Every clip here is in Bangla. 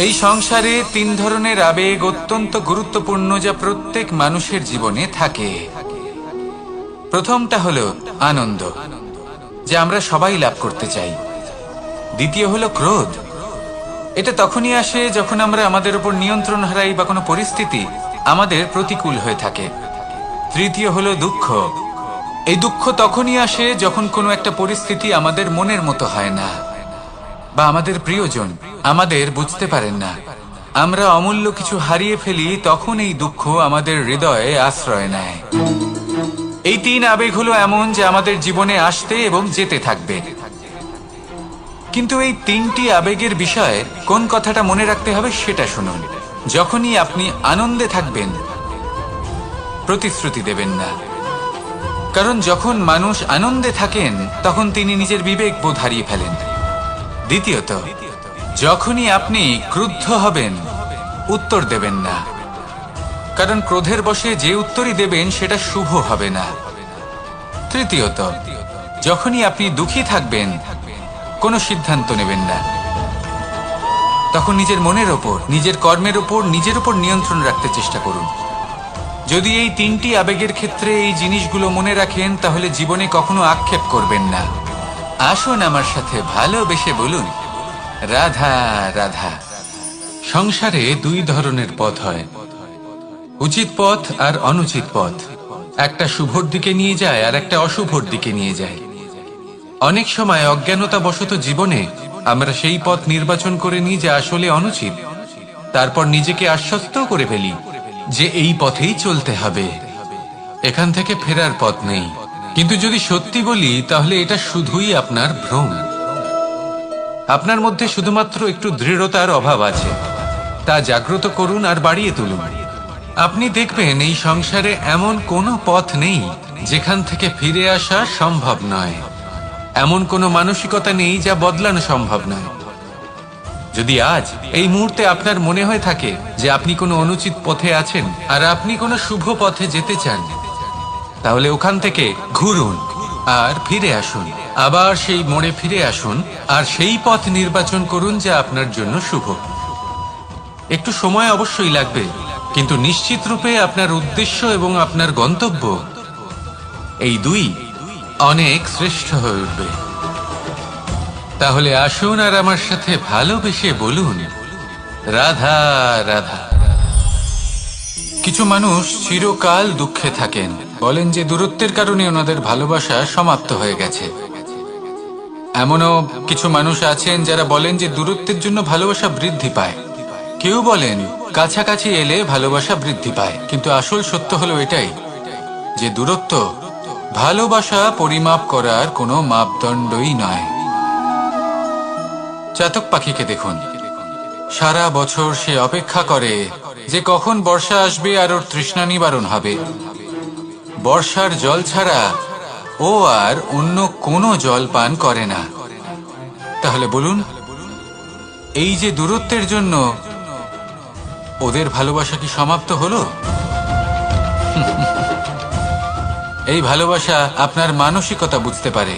এই সংসারে তিন ধরনের আবেগ অত্যন্ত গুরুত্বপূর্ণ, যা প্রত্যেক মানুষের জীবনে থাকে। প্রথমটা হলো আনন্দ, যা আমরা সবাই লাভ করতে চাই। দ্বিতীয় হলো ক্রোধ। এটা তখনই আসে যখন আমরা আমাদের উপর নিয়ন্ত্রণ হারাই বা কোনো পরিস্থিতি আমাদের প্রতিকূল হয়ে থাকে। তৃতীয় হলো দুঃখ। এই দুঃখ তখনই আসে যখন কোনো একটা পরিস্থিতি আমাদের মনের মতো হয় না, বা আমাদের প্রিয়জন আমাদের বুঝতে পারেন না, আমরা অমূল্য কিছু হারিয়ে ফেলি, তখন এই দুঃখ আমাদের হৃদয়ে আশ্রয় নেয়। এই তিন আবেগ হলো এমন যে আমাদের জীবনে আসতে এবং যেতে থাকবে। কিন্তু এই তিনটি আবেগের বিষয়ে কোন কথাটা মনে রাখতে হবে সেটা শুনুন। যখনই আপনি আনন্দে থাকবেন, প্রতিশ্রুতি দেবেন না, কারণ যখন মানুষ আনন্দে থাকেন তখন তিনি নিজের বিবেক বোধ হারিয়ে ফেলেন। দ্বিতীয়ত, যখনই আপনি ক্রুদ্ধ হবেন, উত্তর দেবেন না, কারণ ক্রোধের বশে যে উত্তরই দেবেন সেটা শুভ হবে না। তৃতীয়ত, যখনই আপনি দুঃখী থাকবেন, কোনো সিদ্ধান্ত নেবেন না, তখন নিজের মনের ওপর, নিজের কর্মের ওপর, নিজের উপর নিয়ন্ত্রণ রাখতে চেষ্টা করুন। যদি এই তিনটি আবেগের ক্ষেত্রে এই জিনিসগুলো মনে রাখেন, তাহলে জীবনে কখনো আক্ষেপ করবেন না। আসুন আমার সাথে ভালোবেসে বলুন, রাধা রাধা। সংসারে দুই ধরনের পথ হয়, উচিত পথ আর অনুচিত পথ। একটা শুভর দিকে নিয়ে যায় আর একটা অশুভর দিকে নিয়ে যায়। অনেক সময় অজ্ঞানতাবশত জীবনে আমরা সেই পথ নির্বাচন করে নিই যা আসলে অনুচিত। তারপর নিজেকে আশ্বস্ত করে ফেলি যে এই পথেই চলতে হবে, এখান থেকে ফেরার পথ নেই। কিন্তু যদি সত্যি বলি, তাহলে এটা শুধুই আপনার ভ্রম। আপনার মধ্যে শুধুমাত্র একটু দৃঢ়তার অভাব আছে, তা জাগ্রত করুন আর বাড়িয়ে তুলুন। আপনি দেখবেন এই সংসারে এমন কোনো পথ নেই যেখান থেকে ফিরে আসা সম্ভব নয়। এমন কোনো মানসিকতা নেই যা বদলানো সম্ভব নয়। যদি আজ এই মুহূর্তে আপনার মনে হয়ে থাকে যে আপনি কোনো অনুচিত পথে আছেন আর আপনি কোনো শুভ পথে যেতে চান, তাহলে ওখান থেকে ঘুরুন আর ফিরে আসুন। আবার সেই মোড়ে ফিরে আসুন আর সেই পথ নির্বাচন করুন যা আপনার জন্য শুভ। একটু সময় অবশ্যই লাগবে, কিন্তু নিশ্চিত রূপে আপনার উদ্দেশ্য এবং আপনার গন্তব্য এই দুই অনেক শ্রেষ্ঠ হয়ে উঠবে। তাহলে আসুন আর আমার সাথে ভালোবেসে বলুন, রাধা রাধা। কিছু মানুষ চিরকাল দুঃখে থাকেন, বলেন যে দূরত্বের কারণে ওনাদের ভালোবাসা সমাপ্ত হয়ে গেছে। এমনও কিছু মানুষ আছেন যারা বলেন যে দূরত্বের জন্য ভালোবাসা বৃদ্ধি পায়। কেউ বলেন কাছাকাছি এলে ভালোবাসা বৃদ্ধি পায়। কিন্তু আসল সত্য হলো এটাই যে দূরত্ব ভালোবাসা পরিমাপ করার কোনো মাপদণ্ডই নয়। চাতক পাখিকে দেখুন, সারা বছর সে অপেক্ষা করে যে কখন বর্ষা আসবে আর ওর তৃষ্ণা নিবারণ হবে। বর্ষার জল ছাড়া ও আর অন্য কোনো জল পান করে না। তাহলে বলুন, এই যে দূরত্বের জন্য ওদের ভালোবাসা কি সমাপ্ত হলো? এই ভালোবাসা আপনার মানসিকতা বুঝতে পারে,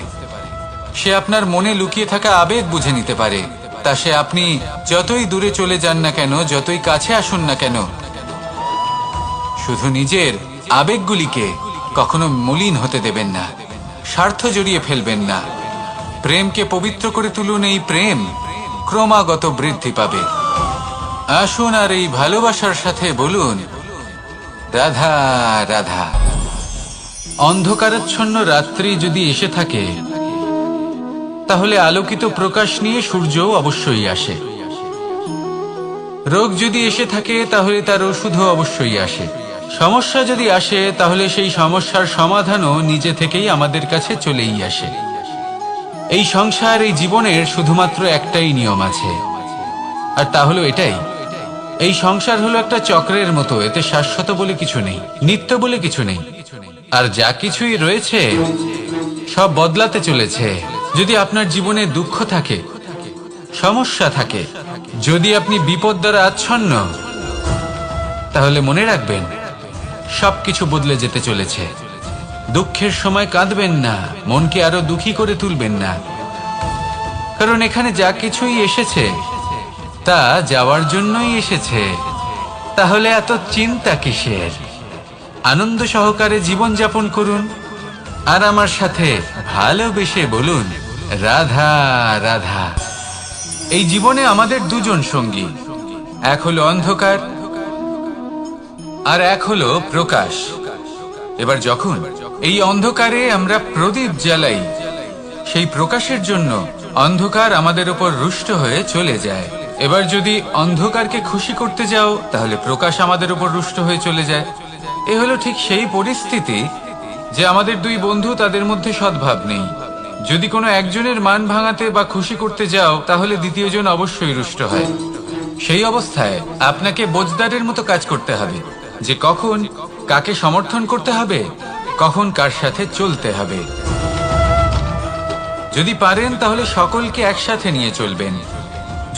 সে আপনার মনে লুকিয়ে থাকা আবেগ বুঝে নিতে পারে। তা সে আপনি যতই দূরে চলে যান না কেন, যতই কাছে আসুন না কেন, শুধু নিজের আবেগগুলিকে কখনো মলিন হতে দেবেন না, স্বার্থ জড়িয়ে ফেলবেন না। প্রেমকে পবিত্র করে তুলুন, এই প্রেম ক্রমাগত বৃদ্ধি পাবে। আসুন আর এই ভালোবাসার সাথে বলুন, রাধা রাধা। অন্ধকারাচ্ছন্ন রাত্রি যদি এসে থাকে, তাহলে আলোকিত প্রকাশ নিয়ে সূর্যও অবশ্যই আসে। রোগ যদি এসে থাকে, তাহলে তার ওষুধও অবশ্যই আসে। সমস্যা যদি আসে, তাহলে সেই সমস্যার সমাধানও নিজে থেকেই আমাদের কাছে চলেই আসে। এই সংসার, এই জীবনের শুধুমাত্র একটাই নিয়ম আছে, আর তা হলো এটাই, এই সংসার হলো একটা চক্রের মতো। এতে শাশ্বত বলে কিছু নেই, নিত্য বলে কিছু নেই, আর যা কিছুই রয়েছে সব বদলাতে চলেছে। যদি আপনার জীবনে দুঃখ থাকে, সমস্যা থাকে, যদি আপনি বিপদ দ্বারা আচ্ছন্ন, তাহলে মনে রাখবেন সবকিছু বদলে যেতে চলেছে। দুঃখের সময় কাঁদবেন না, মনকে আরো দুঃখী করে তুলবেন না, কারণ এখানে যা কিছুই এসেছে তা যাওয়ার জন্যই এসেছে। তাহলে এত চিন্তা কিসের? আনন্দ সহকারে জীবন যাপন করুন আর আমার সাথে ভালোবেসে বলুন রাধা রাধা। এই জীবনে আমাদের দুজন সঙ্গী, এক হলো অন্ধকার আর এক হলো প্রকাশ। এবার যখন এই অন্ধকারে আমরা প্রদীপ জ্বালাই, সেই প্রকাশের জন্য অন্ধকার আমাদের উপর রুষ্ট হয়ে চলে যায়। এবার যদি অন্ধকারকে খুশি করতে যাও, তাহলে প্রকাশ আমাদের উপর রুষ্ট হয়ে চলে যায়। এ হলো ঠিক সেই পরিস্থিতি যে আমাদের দুই বন্ধু, তাদের মধ্যে সদ্ভাব নেই। যদি কোনো একজনের মান ভাঙাতে বা খুশি করতে যাও, তাহলে দ্বিতীয়জন অবশ্যই রুষ্ট হয়। সেই অবস্থায় আপনাকে বোঝদারের মতো কাজ করতে হবে যে কখন কাকে সমর্থন করতে হবে, কখন কার সাথে চলতে হবে। যদি পারেন তাহলে সকলকে একসাথে নিয়ে চলবেন।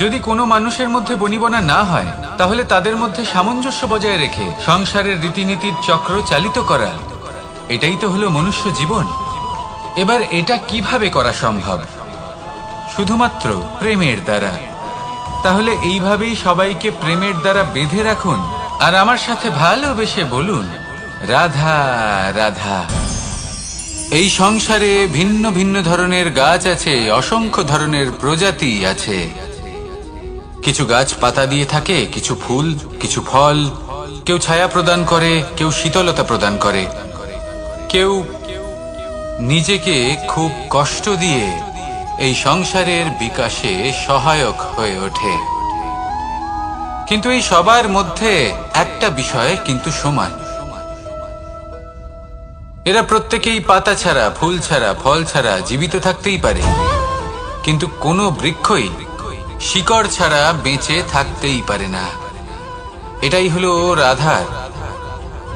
যদি কোনো মানুষের মধ্যে বনিবনা না হয়, তাহলে তাদের মধ্যে সামঞ্জস্য বজায় রেখে সংসারের রীতিনীতির চক্র চালিত করা, এটাই তো হলো মনুষ্য জীবন। এবার এটা কিভাবে করা সম্ভব? শুধুমাত্র প্রেমের দ্বারা। তাহলে এইভাবেই সবাইকে প্রেমের দ্বারা বেঁধে রাখুন আর আমার সাথে ভালোবেসে বলুন রাধা রাধা। এই সংসারে ভিন্ন ভিন্ন ধরনের গাছ আছে, অসংখ্য ধরনের প্রজাতি আছে। কিছু গাছ পাতা দিয়ে থাকে, কিছু ফুল, কিছু ফল। কেউ ছায়া প্রদান করে, কেউ শীতলতা প্রদান করে, কেউ নিজেকে খুব কষ্ট দিয়ে এই সংসারের বিকাশে সহায়ক হয়ে ওঠে। কিন্তু এই সবার মধ্যে একটা বিষয় কিন্তু সমান। এরা প্রত্যেকেই পাতা ছাড়া, ফুল ছাড়া, ফল ছাড়া জীবিত থাকতেই পারে, কিন্তু কোনো বৃক্ষই শিকড় ছাড়া বেঁচে থাকতেই পারে না। এটাই হলো রাধার।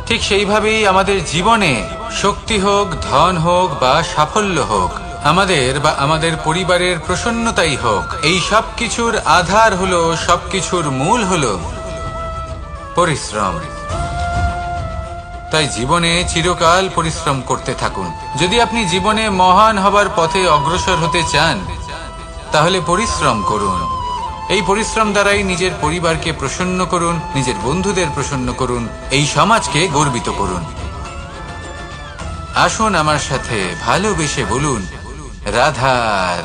ঠিক সেইভাবেই আমাদের জীবনে শক্তি হোক, ধন হোক বা সাফল্য হোক, আমাদের বা আমাদের পরিবারের প্রসন্নতাই হোক, এই সব কিছুর আধার হলো, সবকিছুর মূল হলো পরিশ্রম। তাই জীবনে চিরকাল পরিশ্রম করতে থাকুন। যদি আপনি জীবনে মহান হবার পথে অগ্রসর হতে চান, তাহলে পরিশ্রম করুন। এই পরিশ্রম দ্বারাই নিজের পরিবারকে প্রসন্ন করুন, নিজের বন্ধুদের প্রসন্ন করুন, এই সমাজকে গর্বিত করুন। আসুন আমার সাথে ভালোবেসে বলুন রাধা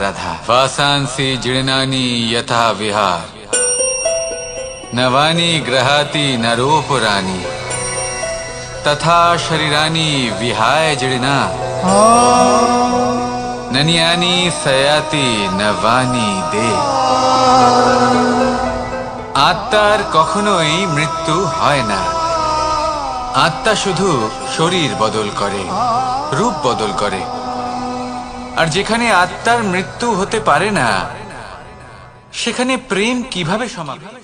রাধা। বাসাংসি জীর্ণানি যথা বিহার, নবানি গ্রহাতি নরোপরানি, তথা শরীরানি বিহায় জীর্ণা, ননিয়ানি সয়াতি নবানি দে। আত্মার কখনোই মৃত্যু হয় না। আত্মা শুধু শরীর বদল করে, রূপ বদল করে। আর যেখানে আত্মার মৃত্যু হতে পারে না, সেখানে প্রেম কিভাবে সমাপ্ত?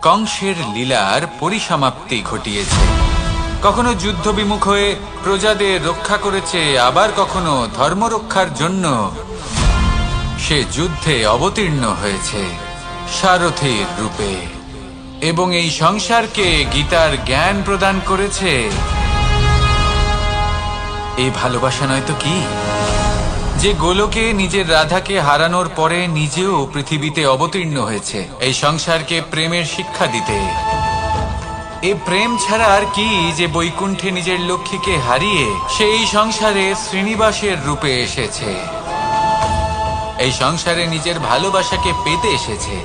কংসের লীলার পরিসমাপ্তি ঘটিয়েছে। কখনো যুদ্ধ বিমুখ হয়ে প্রজাদের রক্ষা করেছে, আবার কখনো ধর্ম রক্ষার জন্য সে যুদ্ধে অবতীর্ণ হয়েছে সারথীর রূপে, এবং এই সংসারকে গীতার জ্ঞান প্রদান করেছে। এই ভালোবাসা নয় তো কি? যে গোলকে নিজের রাধাকে হারানোর পরে নিজেও পৃথিবীতে অবতীর্ণ হয়েছে এই সংসারকে প্রেমের শিক্ষা দিতে। এ প্রেম ছাড়া আর কি যে বৈকুণ্ঠে নিজের লক্ষ্মীকে হারিয়ে সেই সংসারে শ্রীনিবাসের রূপে এসেছে, এই সংসারে নিজের ভালোবাসাকে পেতে এসেছে।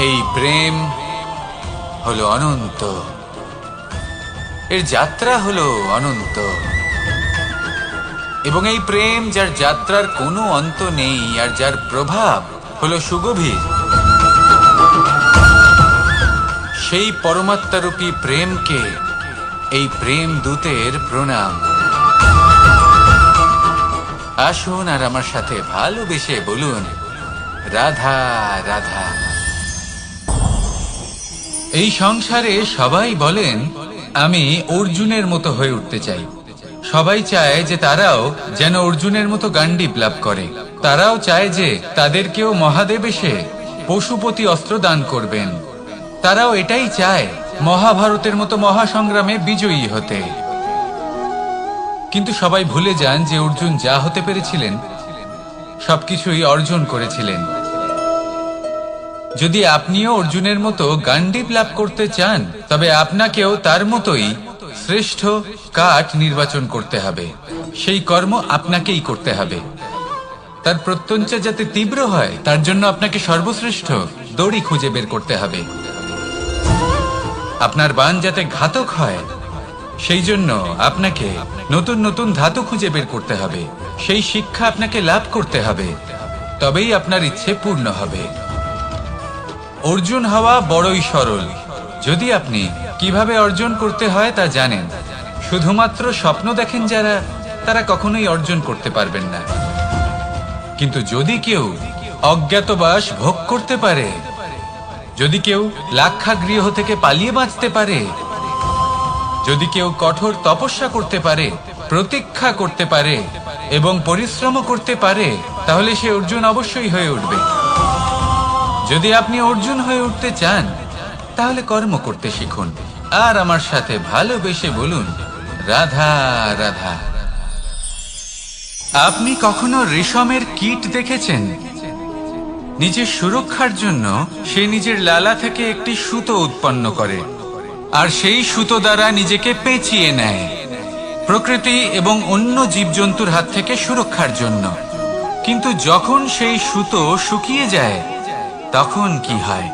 এই প্রেম হলো অনন্ত, এর যাত্রা হলো অনন্ত, এবং এই প্রেম যার যাত্রার কোনো অন্ত নেই আর যার প্রভাব হলো সুগভীর, সেই পরমাত্মারূপী প্রেমকে এই প্রেম দূতের প্রণাম। আসুন আর আমার সাথে ভালোবেসে বলুন, রাধা রাধা। এই সংসারে সবাই বলেন, আমি অর্জুনের মতো হয়ে উঠতে চাই। সবাই চায় যে তারাও যেন অর্জুনের মতো গান্ডীব লাভ করে। তারাও চায় যে তাদেরকেও মহাদেব এসে পশুপতি অস্ত্র দান করবেন। তারাও এটাই চায় মহাভারতের মতো মহাসংগ্রামে বিজয়ী হতে। কিন্তু সবাই ভুলে যান যে অর্জুন যা হতে পেরেছিলেন সবকিছুই অর্জন করেছিলেন। যদি আপনিও অর্জুনের মতো গান্ডীব লাভ করতে চান, তবে আপনাকেও তার মতোই শ্রেষ্ঠ কাঠ নির্বাচন করতে হবে। সেই কর্ম আপনাকেই করতে হবে। তার প্রত্যঞ্চা যাতে তীব্র হয়, তার জন্য আপনাকে সর্বশ্রেষ্ঠ দড়ি খুঁজে বের করতে হবে। আপনার বাণ যাতে ঘাতক হয়, সেই জন্য আপনাকে নতুন নতুন ধাতু খুঁজে বের করতে হবে। সেই শিক্ষা আপনাকে লাভ করতে হবে, তবেই আপনার ইচ্ছে পূর্ণ হবে। অর্জুন হওয়া বড়ই সরল, যদি আপনি কিভাবে অর্জন করতে হয় তা জানেন। শুধুমাত্র স্বপ্ন দেখেন যারা, তারা কখনোই অর্জন করতে পারবেন না। কিন্তু যদি কেউ অজ্ঞাতবাস ভোগ করতে পারে, যদি কেউ লাক্ষাগৃহ থেকে পালিয়ে বাঁচতে পারে, যদি কেউ কঠোর তপস্যা করতে পারে, প্রতীক্ষা করতে পারে এবং পরিশ্রম করতে পারে, তাহলে সে অর্জুন অবশ্যই হয়ে উঠবে। যদি আপনি অর্জুন হয়ে উঠতে চান, তাহলে কর্ম করতে শিখুন আর আমার সাথে ভালোবেসে বলুন, রাধা রাধা। আপনি কখনো রেশমের কীট দেখেছেন? নিজের সুরক্ষার জন্য সে নিজের লালা থেকে একটি সুতো উৎপন্ন করে আর সেই সুতো দ্বারা নিজেকে পেঁচিয়ে নেয়, প্রকৃতি এবং অন্য জীবজন্তুর হাত থেকে সুরক্ষার জন্য। কিন্তু যখন সেই সুতো শুকিয়ে যায়, তখন কি হয়?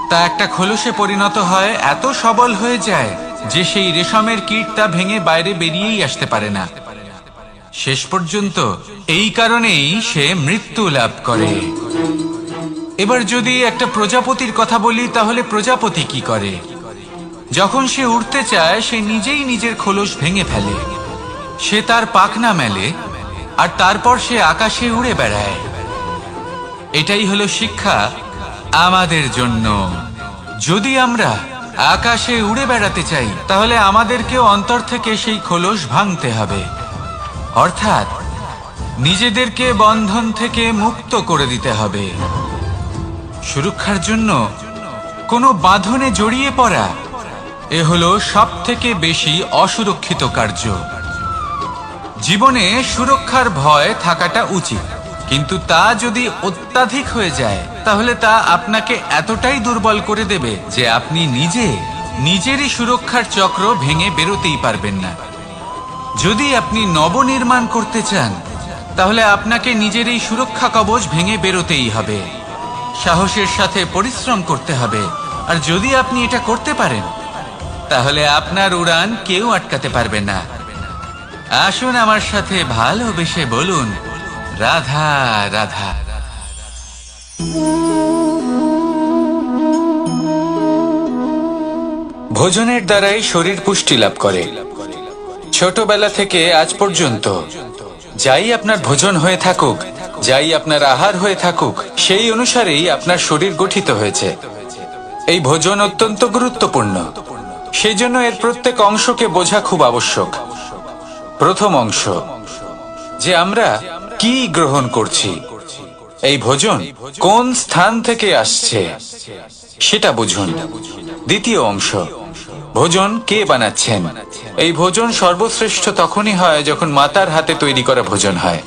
তা একটা খোলসে পরিণত হয়, এত সবল হয়ে যায় যে সেই রেশমের কীট তা ভেঙে বাইরে বেরিয়েই আসতে পারে না। শেষ পর্যন্ত এই কারণেই সে মৃত্যু লাভ করে। এবার যদি একটা প্রজাপতির কথা বলি, তাহলে প্রজাপতি কি করে? যখন সে উড়তে চায়, সে নিজেই নিজের খোলস ভেঙে ফেলে। সে তার পাখনা মেলে আর তারপর সে আকাশে উড়ে বেড়ায়। এটাই হলো শিক্ষা আমাদের জন্য। যদি আমরা আকাশে উড়ে বেড়াতে চাই, তাহলে আমাদেরকেও অন্তর থেকে সেই খোলস ভাঙতে হবে, অর্থাৎ নিজেদেরকে বন্ধন থেকে মুক্ত করে দিতে হবে। সুরক্ষার জন্য কোনো বাঁধনে জড়িয়ে পড়া, এ হলো সবথেকে বেশি অসুরক্ষিত কার্য। জীবনে সুরক্ষার ভয় থাকাটা উচিত, কিন্তু তা যদি অত্যাধিক হয়ে যায়, তাহলে তা আপনাকে এতটাই দুর্বল করে দেবে যে আপনি নিজেরই সুরক্ষার চক্র ভেঙে বেরোতেই পারবেন না। যদি আপনি নবনির্মাণ করতে চান, তাহলে আপনাকে নিজের এই সুরক্ষা কবচ ভেঙে বেরোতেই হবে। সাহসের সাথে পরিশ্রম করতে হবে। আর যদি আপনি এটা করতে পারেন, তাহলে আপনার উড়ান কেউ আটকাতে পারবে না। আসুন আমার সাথে ভালোবেসে বলুন, রাধা রাধা। ভোজনের দ্বারাই শরীর পুষ্টি লাভ করে। ছোটবেলা থেকে আজ পর্যন্ত যাই আপনার ভোজন হয়ে থাকুক, যাই আপনার আহার হয়ে থাকুক, সেই অনুসারেই আপনার শরীর গঠিত হয়েছে। এই ভোজন অত্যন্ত গুরুত্বপূর্ণ, সেই জন্য এর প্রত্যেক অংশকে বোঝা খুব আবশ্যক। প্রথম অংশ, যে আমরা কি গ্রহণ করছি, এই ভোজন কোন স্থান থেকে আসছে সেটা বুঝুন। দ্বিতীয় অংশ, ভোজন কে বানাচ্ছেন। এই ভোজন সর্বশ্রেষ্ঠ তখনই হয় যখন মাতার হাতে তৈরি করা ভোজন হয়।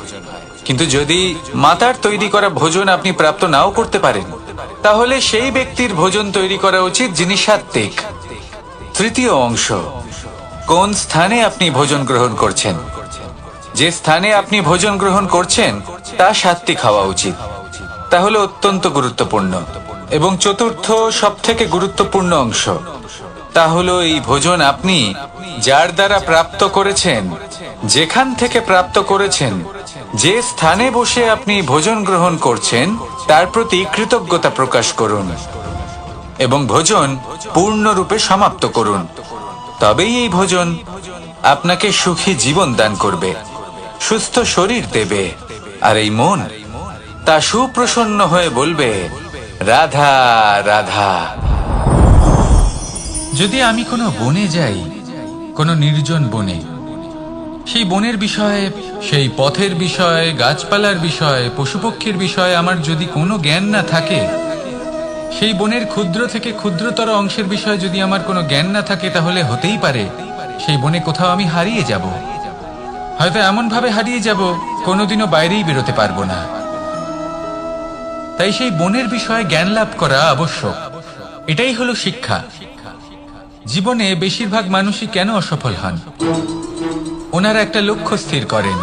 কিন্তু যদি মাতার তৈরি করা ভোজন আপনি প্রাপ্ত নাও করতে পারেন, তাহলে সেই ব্যক্তির ভোজন তৈরি করা উচিত যিনি সাত্ত্বিক। তৃতীয় অংশ, কোন স্থানে আপনি ভোজন গ্রহণ করছেন। যে স্থানে আপনি ভোজন গ্রহণ করছেন তা সাত্ত্বিক হওয়া উচিত। তাহলে অত্যন্ত গুরুত্বপূর্ণ। এবং চতুর্থ সবথেকে গুরুত্বপূর্ণ অংশ, তা হলো এই ভোজন আপনি যার দ্বারা প্রাপ্ত করেছেন, যেখান থেকে প্রাপ্ত করেছেন, যে স্থানে বসে আপনি ভোজন গ্রহণ করছেন তার প্রতি কৃতজ্ঞতা প্রকাশ করুন এবং ভোজন পূর্ণরূপে সমাপ্ত করুন। তবেই এই ভোজন আপনাকে সুখী জীবন দান করবে, সুস্থ শরীর দেবে, আর এই মন তা সুপ্রসন্ন হয়ে বলবে, রাধা রাধা। যদি আমি কোনো বনে যাই, কোনো নির্জন বনে, সেই বনের বিষয়ে, সেই পথের বিষয়ে, গাছপালার বিষয়ে, পশুপক্ষীর বিষয়ে আমার যদি কোনো জ্ঞান না থাকে, সেই বনের ক্ষুদ্র থেকে ক্ষুদ্রতর অংশের বিষয়ে যদি আমার কোনো জ্ঞান না থাকে, তাহলে হতেই পারে সেই বনে কোথাও আমি হারিয়ে যাব। হয়তো এমনভাবে হারিয়ে যাব কোনোদিনও বাইরেই বেরোতে পারবো না। তাই সেই বনের বিষয়ে জ্ঞান লাভ করা আবশ্যক। এটাই হলো শিক্ষা। জীবনে বেশিরভাগ মানুষই কেন অসফল হন? ওনারা একটা লক্ষ্য স্থির করেন,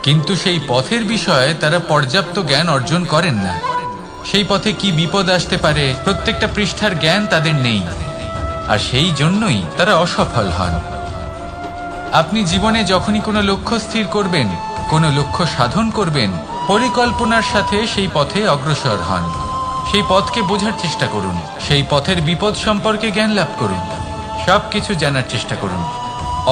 কিন্তু সেই পথের বিষয়ে তারা পর্যাপ্ত জ্ঞান অর্জন করেন না। সেই পথে কি বিপদ আসতে পারে প্রত্যেকটা পৃষ্ঠার জ্ঞান তাদের নেই, আর সেই জন্যই তারা অসফল হন। আপনি জীবনে যখনই কোনো লক্ষ্য স্থির করবেন, কোনো লক্ষ্য সাধন করবেন, পরিকল্পনার সাথে সেই পথে অগ্রসর হন। সেই পথকে বোঝার চেষ্টা করুন, সেই পথের বিপদ সম্পর্কে জ্ঞান লাভ করুন, সবকিছু জানার চেষ্টা করুন,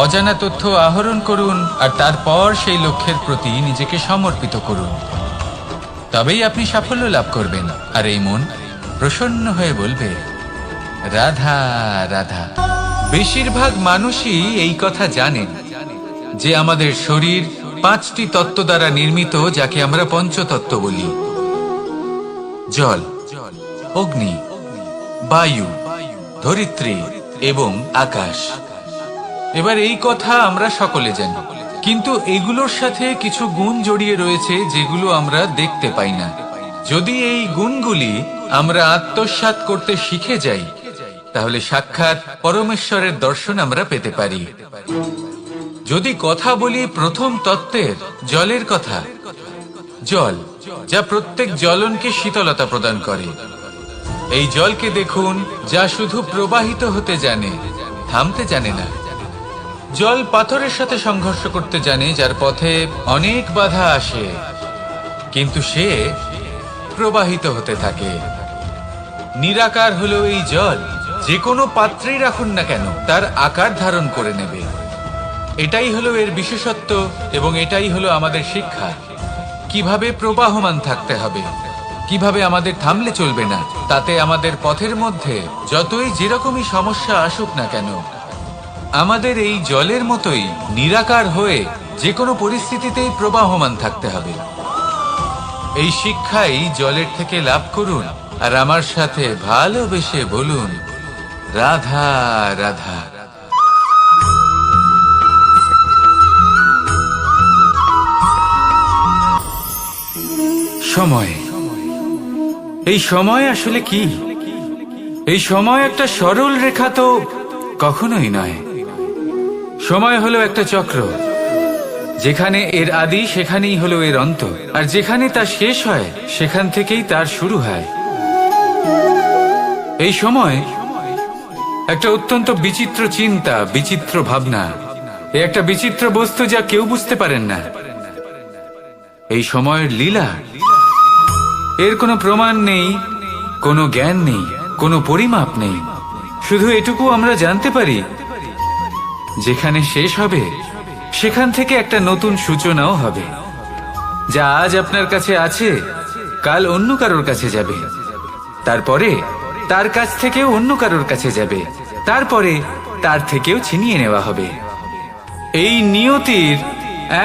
অজানা তথ্য আহরণ করুন, আর তারপর সেই লক্ষ্যের প্রতি নিজেকে সমর্পিত করুন। তবেই আপনি সাফল্য লাভ করবেন, আর এই মন প্রসন্ন হয়ে বলবে, রাধা রাধা। বেশিরভাগ মানুষই এই কথা জানেন যে আমাদের শরীর 5টি তত্ত্ব দ্বারা নির্মিত, যাকে আমরা পঞ্চতত্ত্ব বলি: জল, অগ্নি, বায়ু, ধরিত্রী এবং আকাশ। এবার এই কথা আমরা সকলে জানি, কিন্তু এগুলোর সাথে কিছু গুণ জড়িয়ে রয়েছে যেগুলো আমরা দেখতে পাই না। যদি এই গুণগুলি আমরা আত্মসাৎ করতে শিখে যাই, তাহলে সাক্ষাৎ পরমেশ্বরের দর্শন আমরা পেতে পারি। যদি কথা বলি প্রথম তত্ত্বের, জলের কথা, জল যা প্রত্যেক জ্বলনকে শীতলতা প্রদান করে। এই জলকে দেখুন, যা শুধু প্রবাহিত হতে জানে, থামতে জানে না। জল পাথরের সাথে সংঘর্ষ করতে জানে, যার পথে অনেক বাধা আসে, কিন্তু সে প্রবাহিত হতে থাকে। নিরাকার হলো এই জল, যে কোনো পাত্রেই রাখুন না কেন তার আকার ধারণ করে নেবে। এটাই হলো এর বিশেষত্ব, এবং এটাই হলো আমাদের শিক্ষা। কিভাবে প্রবাহমান থাকতে হবে, কিভাবে আমাদের থামলে চলবে না, তাতে আমাদের পথের মধ্যে যতই যেরকমই সমস্যা আসুক না কেন, আমাদের এই জলের মতোই নিরাকার হয়ে যে কোনো পরিস্থিতিতেই প্রবাহমান থাকতে হবে। এই শিক্ষাই জলের থেকে লাভ করুন, আর আমার সাথে ভালোবেসে বলুন, রাধা রাধা। সময়, এই সময় আসলে কি? এই সময় একটা সরল রেখা তো কখনোই নয়। সময় হলো একটা চক্র, যেখানে এর আদি সেখানেই হলো এর অন্ত, আর যেখানে তা শেষ হয় সেখান থেকেই তার শুরু হয়। এই সময় একটা অত্যন্ত বিচিত্র চিন্তা, বিচিত্র ভাবনা, একটা বিচিত্র বস্তু যা কেউ বুঝতে পারেন না। এই সময়ের লীলা, এর কোনো প্রমাণ নেই, কোনো জ্ঞান নেই, কোনো পরিমাপ নেই। শুধু এটুকু আমরা জানতে পারি, যেখানে শেষ হবে সেখান থেকে একটা নতুন সূচনাও হবে। যা আজ আপনার কাছে আছে, কাল অন্য কারোর কাছে যাবে, তারপরে তার কাছ থেকেও অন্য কারোর কাছে যাবে, তারপরে তার থেকেও ছিনিয়ে নেওয়া হবে। এই নিয়তির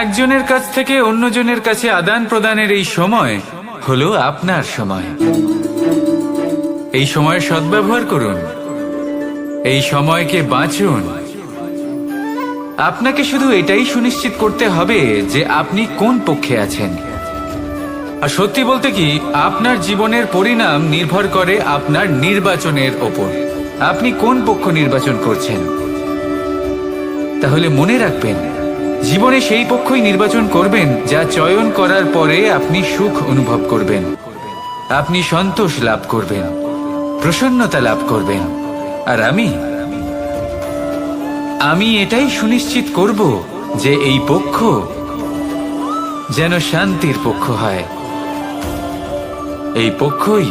একজনের কাছ থেকে অন্যজনের কাছে আদান প্রদানের এই সময় হলো আপনার সময়। এই সময়ের সদ্ব্যবহার করুন, এই সময়কে বাঁচুন। আপনাকে শুধু এটাই সুনিশ্চিত করতে হবে যে আপনি কোন পক্ষে আছেন। আর সত্যি বলতে কি, আপনার জীবনের পরিণাম নির্ভর করে আপনার নির্বাচনের ওপর। আপনি কোন পক্ষ নির্বাচন করছেন। তাহলে মনে রাখবেন, জীবনে সেই পক্ষই নির্বাচন করবেন যা চয়ন করার পরে আপনি সুখ অনুভব করবেন, আপনি সন্তোষ লাভ করবেন, প্রসন্নতা লাভ করবেন। আর আমি এটাই সুনিশ্চিত করব যে এই পক্ষ যেন শান্তির পক্ষ হয়, এই পক্ষই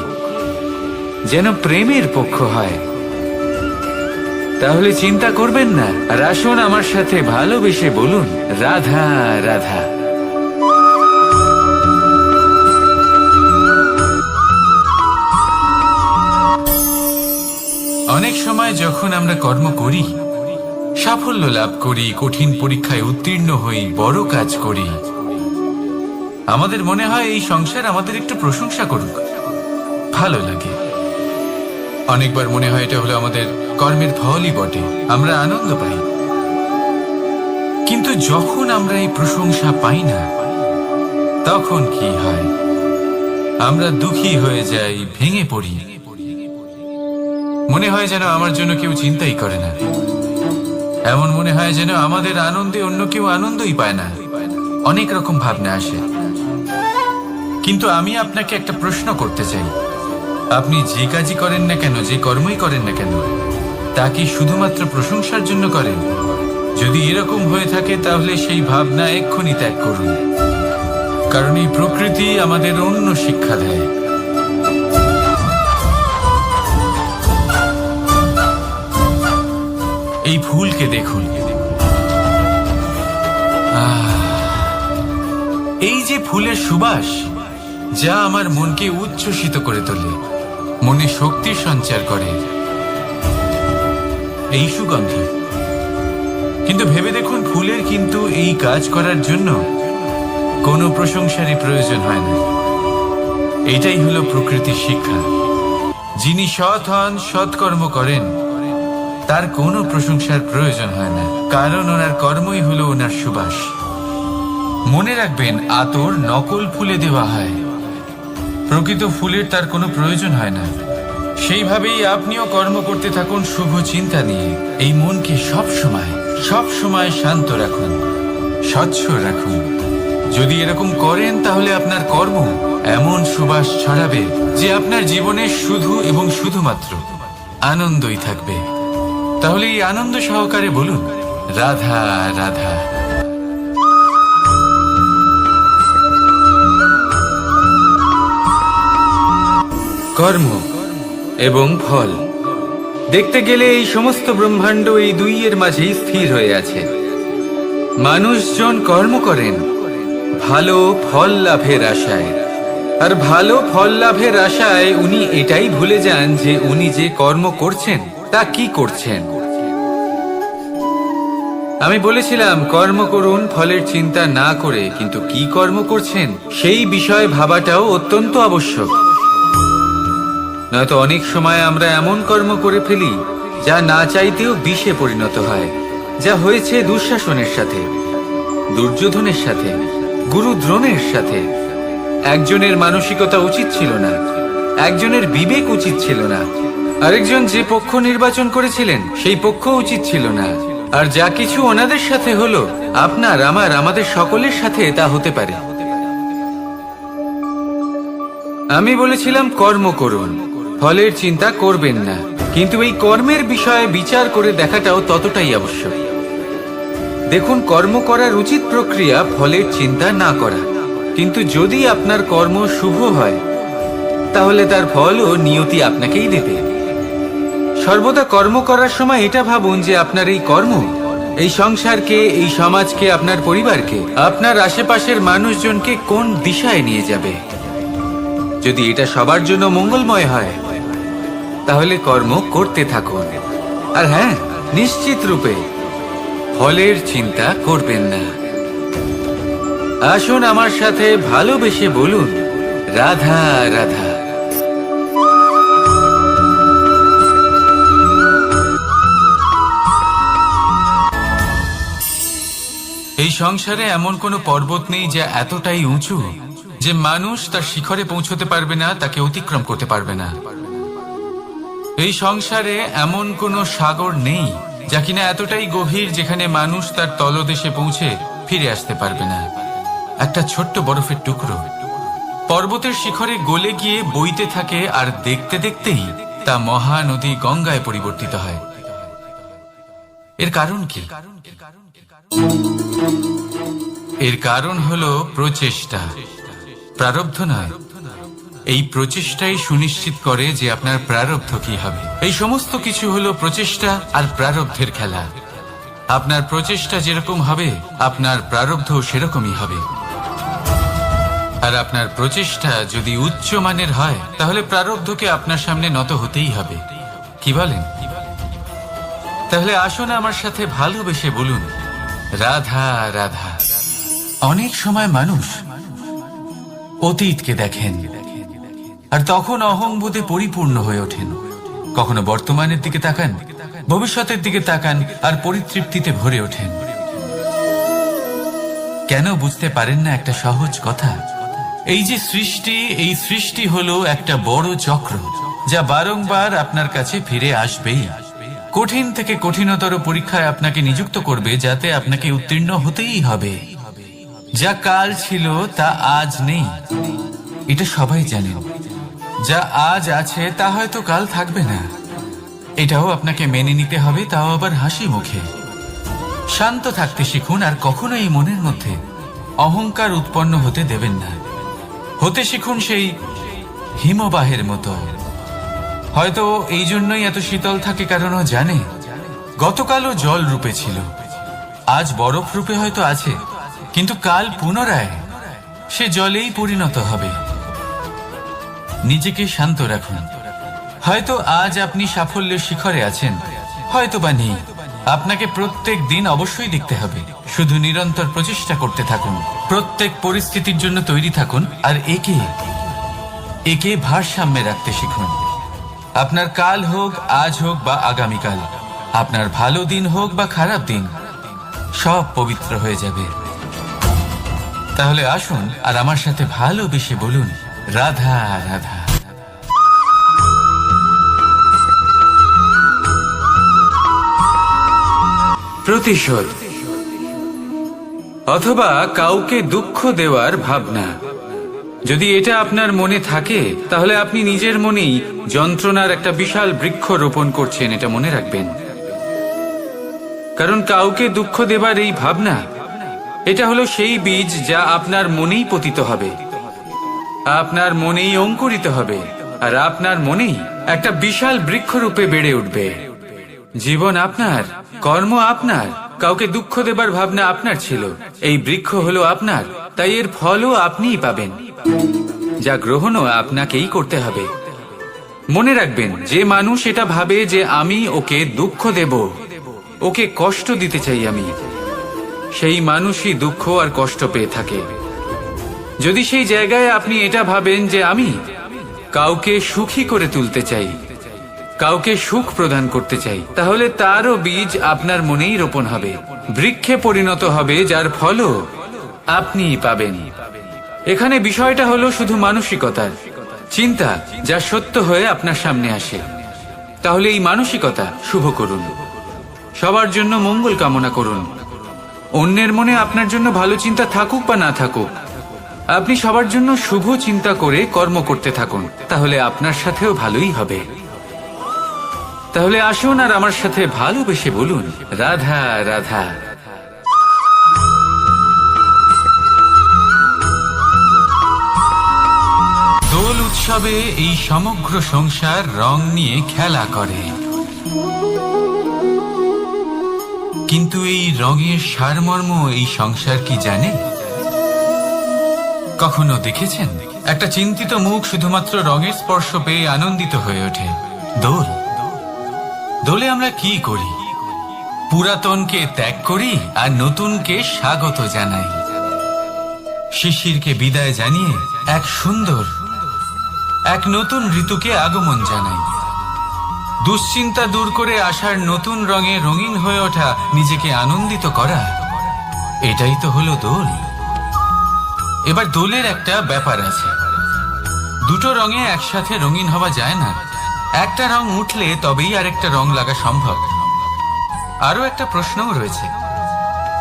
যেন প্রেমের পক্ষ হয়। তাহলে চিন্তা করবেন না, আর আসুন আমার সাথে ভালোবেসে বলুন, রাধা রাধা। অনেক সময় যখন আমরা কর্ম করি, সাফল্য লাভ করি, কঠিন পরীক্ষায় উত্তীর্ণ হই, বড় কাজ করি, আমাদের মনে হয় এই সংসার আমাদের একটু প্রশংসা করুক, ভালো লাগে। অনেকবার মনে হয় এটা হলো আমাদের কর্মের ফলই বটে, আমরা আনন্দ পাই। কিন্তু যখন আমরা এই প্রশংসা পাই না, তখন কি হয়? আমরা দুঃখী হয়ে যাই, ভেঙে পড়ি। মনে হয় যেন আমার জন্য কেউ চিন্তাই করে না, এমন মনে হয় যেন আমাদের আনন্দে অন্য কেউ আনন্দই পায় না। অনেক রকম ভাবনা আসে। কিন্তু আমি আপনাকে একটা প্রশ্ন করতে চাই, আপনি যে কাজই করেন না কেন, যে কর্মই করেন না কেন, তা কি শুধুমাত্র প্রশংসার জন্য করেন? যদি এরকম হয়ে থাকে তাহলে সেই ভাবনা এক্ষুনি ত্যাগ করুন, কারণ এই প্রকৃতি আমাদের অন্য শিক্ষা দেয়। এই ফুলকে দেখুন, এই যে ফুলের সুবাস, যা আমার মনকে উচ্ছ্বসিত করে তোলে, মনে শক্তির সঞ্চার করে, এই সুগন্ধি। কিন্তু ভেবে দেখুন, ফুলের কিন্তু এই কাজ করার জন্য কোনো প্রশংসারই প্রয়োজন হয় না। এটাই হলো প্রকৃতির শিক্ষা। যিনি সৎ হন, সৎকর্ম করেন, তার কোনো প্রশংসার প্রয়োজন হয় না, কারণ ওনার কর্মই হলো ওনার সুবাস। মনে রাখবেন, আতর নকল ফুলে দেওয়া হয়, প্রকৃত ফুলের তার কোনো প্রয়োজন হয় না। সেইভাবেই আপনিও কর্ম করতে থাকুন শুভ চিন্তা নিয়ে। এই মনকে সব সময় শান্ত রাখুন, স্বচ্ছ রাখুন। যদি এরকম করেন তাহলে আপনার কর্ম এমন সুবাস ছড়াবে যে আপনার জীবনে শুধু এবং শুধুমাত্র আনন্দই থাকবে। তাহলে এই আনন্দ সহকারে বলুন, রাধা রাধা। কর্ম এবং ফল দেখতে গেলে এই সমস্ত ব্রহ্মাণ্ড এই দুইয়ের মাঝেই স্থির হয়ে আছে। মানুষজন কর্ম করেন ভালো ফল লাভের আশায়, আর ভালো ফল লাভের আশায় উনি এটাই ভুলে যান যে উনি যে কর্ম করছেন তা কি করছেন। আমি বলেছিলাম কর্ম করুন ফলের চিন্তা না করে, কিন্তু কি কর্ম করছেন সেই বিষয়ে ভাবাটাও অত্যন্ত আবশ্যক। নয়তো অনেক সময় আমরা এমন কর্ম করে ফেলি যা না চাইতেও বিষে পরিণত হয়, যা হয়েছে দুঃশাসনের সাথে, দুর্যোধনের সাথে, গুরু দ্রোণের সাথে। একজনের মানসিকতা উচিত ছিল না, একজনের বিবেক উচিত ছিল না, আরেকজন যে পক্ষ নির্বাচন করেছিলেন সেই পক্ষ উচিত ছিল না। আর যা কিছু ওনাদের সাথে হলো, আপনার আমাদের সকলের সাথে তা হতে পারে। আমি বলেছিলাম কর্ম করুন, ফলের চিন্তা করবেন না, কিন্তু এই কর্মের বিষয়ে বিচার করে দেখাটাও ততটাই আবশ্যক। দেখুন, কর্ম করার উচিত প্রক্রিয়া ফলের চিন্তা না করা, কিন্তু যদি আপনার কর্ম শুভ হয় তাহলে তার ফলও নিয়তি আপনাকেই দেবে। সর্বদা কর্ম করার সময় এটা ভাবুন যে আপনার এই কর্ম এই সংসারকে, এই সমাজকে, আপনার পরিবারকে, আপনার আশেপাশের মানুষজনকে কোন দিশায় নিয়ে যাবে। যদি এটা সবার জন্য মঙ্গলময় হয় তাহলে কর্ম করতে থাকুন। আর হ্যাঁ, নিশ্চিত রূপে ফলের চিন্তা করবেন না। আসুন আমার সাথে ভালোবেসে বলুন, রাধা রাধা। এই সংসারে এমন কোনো পর্বত নেই যা এতটাই উঁচু যে মানুষ তার শিখরে পৌঁছতে পারবে না, তাকে অতিক্রম করতে পারবে না। এই সংসারে এমন কোনো সাগর নেই যা কিনা এতটাই গভীর যেখানে মানুষ তার তলদেশে পৌঁছে ফিরে আসতে পারবে না। একটা ছোট্ট বরফের টুকরো পর্বতের শিখরে গলে গিয়ে বইতে থাকে, আর দেখতে দেখতেই তা মহানদী গঙ্গায় পরিবর্তিত হয়। এর কারণ কি? এর কারণ হলো প্রচেষ্টা, প্রারব্ধ নয়। এই প্রচেষ্টাই সুনিশ্চিত করে যে আপনার প্রারব্ধ কি হবে। এই সমস্ত কিছু হলো প্রচেষ্টা আর প্রারব্ধের খেলা। আপনার প্রচেষ্টা যেরকম হবে আপনার প্রারব্ধ সেরকমই হবে। আর আপনার প্রচেষ্টা যদি উচ্চ মানের হয় তাহলে প্রারব্ধকে আপনার সামনে নত হতেই হবে। কি বলেন? তাহলে আসুন আমার সাথে ভালোবেসে বলুন, রাধা রাধা। অনেক সময় মানুষ অতীতকে দেখেন আর তখন অহংবোধে পরিপূর্ণ হয়ে ওঠেন। কখনো বর্তমানের দিকে তাকান, ভবিষ্যতের দিকে তাকান আর পরিতৃপ্তিতে ভরে ওঠেন। কেন বুঝতে পারেন না একটা সহজ কথা? এই যে সৃষ্টি, এই সৃষ্টি হলো একটা বড় চক্র যা বারংবার আপনার কাছে ফিরে আসবেই। কঠিন থেকে কঠিনতর পরীক্ষায় আপনাকে নিযুক্ত করবে যাতে আপনাকে উত্তীর্ণ হতেই হবে। যা কাল ছিল তা আজ নেই, এটা সবাই জানেন। যা আজ আছে তা হয়তো কাল থাকবে না, এটাও আপনাকে মেনে নিতে হবে, তাও আবার হাসি মুখে। শান্ত থাকতে শিখুন আর কখনো এই মনের মধ্যে অহংকার উৎপন্ন হতে দেবেন না। হতে শিখুন সেই হিমবাহের মতো। হয়তো এই জন্যই এত শীতল থাকে কারণ ও জানে গতকালও জল রূপে ছিল, আজ বরফ রূপে হয়তো আছে, কিন্তু কাল পুনরায় সে জলেই পরিণত হবে। নিজেকে শান্ত রাখুন। হয়তো আজ আপনি সাফল্যের শিখরে আছেন, হয়তো বা নেই। আপনাকে প্রত্যেক দিন অবশ্যই দেখতে হবে। শুধু নিরন্তর প্রচেষ্টা করতে থাকুন, প্রত্যেক পরিস্থিতির জন্য তৈরি থাকুন আর একে ভারসাম্যে রাখতে শিখুন। আপনার কাল হোক, আজ হোক বা আগামীকাল, আপনার ভালো দিন হোক বা খারাপ দিন, সব পবিত্র হয়ে যাবে। তাহলে আসুন আর আমার সাথে ভালোবেসে বলুন, রাধা রাধা। প্রতিশোধ অথবা কাউকে দুঃখ দেওয়ার ভাবনা, যদি এটা আপনার মনে থাকে তাহলে আপনি নিজের মনেই যন্ত্রণার একটা বিশাল বৃক্ষ রোপণ করছেন, এটা মনে রাখবেন। কারণ কাউকে দুঃখ দেবার এই ভাবনা, এটা হলো সেই বীজ যা আপনার মনেই পতিত হবে, আপনার মনেই অঙ্কুরিত হবে, আর আপনার মনেই একটা বিশাল বৃক্ষরূপে বেড়ে উঠবে। জীবন আপনার, কর্ম আপনার, কাউকে দুঃখ দেবার ভাবনা আপনার ছিল, এই বৃক্ষ হলো আপনার, তাই এর ফলও আপনিই পাবেন, যা গ্রহণও আপনাকেই করতে হবে। মনে রাখবেন, যে মানুষ এটা ভাবে যে আমি ওকে দুঃখ দেব, ওকে কষ্ট দিতে চাই আমি, সেই মানুষই দুঃখ আর কষ্ট পেয়ে থাকে। যদি সেই জায়গায় আপনি এটা ভাবেন যে আমি কাউকে সুখী করে তুলতে চাই, কাউকে সুখ প্রদান করতে চাই, তাহলে তারও বীজ আপনার মনেই রোপণ হবে, বৃক্ষে পরিণত হবে, যার ফলও আপনিই পাবেন। এখানে বিষয়টা হলো শুধু মানসিকতার চিন্তা, যা সত্য হয়ে আপনার সামনে আসে। তাহলে এই মানসিকতা শুভ করুন, সবার জন্য মঙ্গল কামনা করুন। অন্যের মনে আপনার জন্য ভালো চিন্তা থাকুক বা না থাকুক, আপনি সবার জন্য শুভ চিন্তা করে কর্ম করতে থাকুন, তাহলে আপনার সাথেও ভালোই হবে। তাহলে আসুন আর আমার সাথে ভালোবেসে বলুন, রাধা রাধা। দোল উৎসবে এই সমগ্র সংসার রং নিয়ে খেলা করে, কিন্তু এই রঙের সারমর্ম এই সংসার কি জানে? কখনো দেখেছেন একটা চিন্তিত মুখ শুধুমাত্র রঙের স্পর্শ পেয়ে আনন্দিত হয়ে ওঠে? দোলে আমরা কি করি? পুরাতনকে ত্যাগ করি আর নতুনকে স্বাগত জানাই। শিশিরকে বিদায় জানিয়ে এক সুন্দর, এক নতুন ঋতুকে আগমন জানাই। দুশ্চিন্তা দূর করে আসার নতুন রঙে রঙিন হয়ে ওঠা, নিজেকে আনন্দিত করা, এটাই তো হলো দোল। এবার দোলের একটা ব্যাপার আছে, দুটো রঙে একসাথে রঙিন হওয়া যায় না। একটা রং উঠলে তবেই আরেকটা রং লাগা সম্ভব। আরো একটা প্রশ্নও রয়েছে,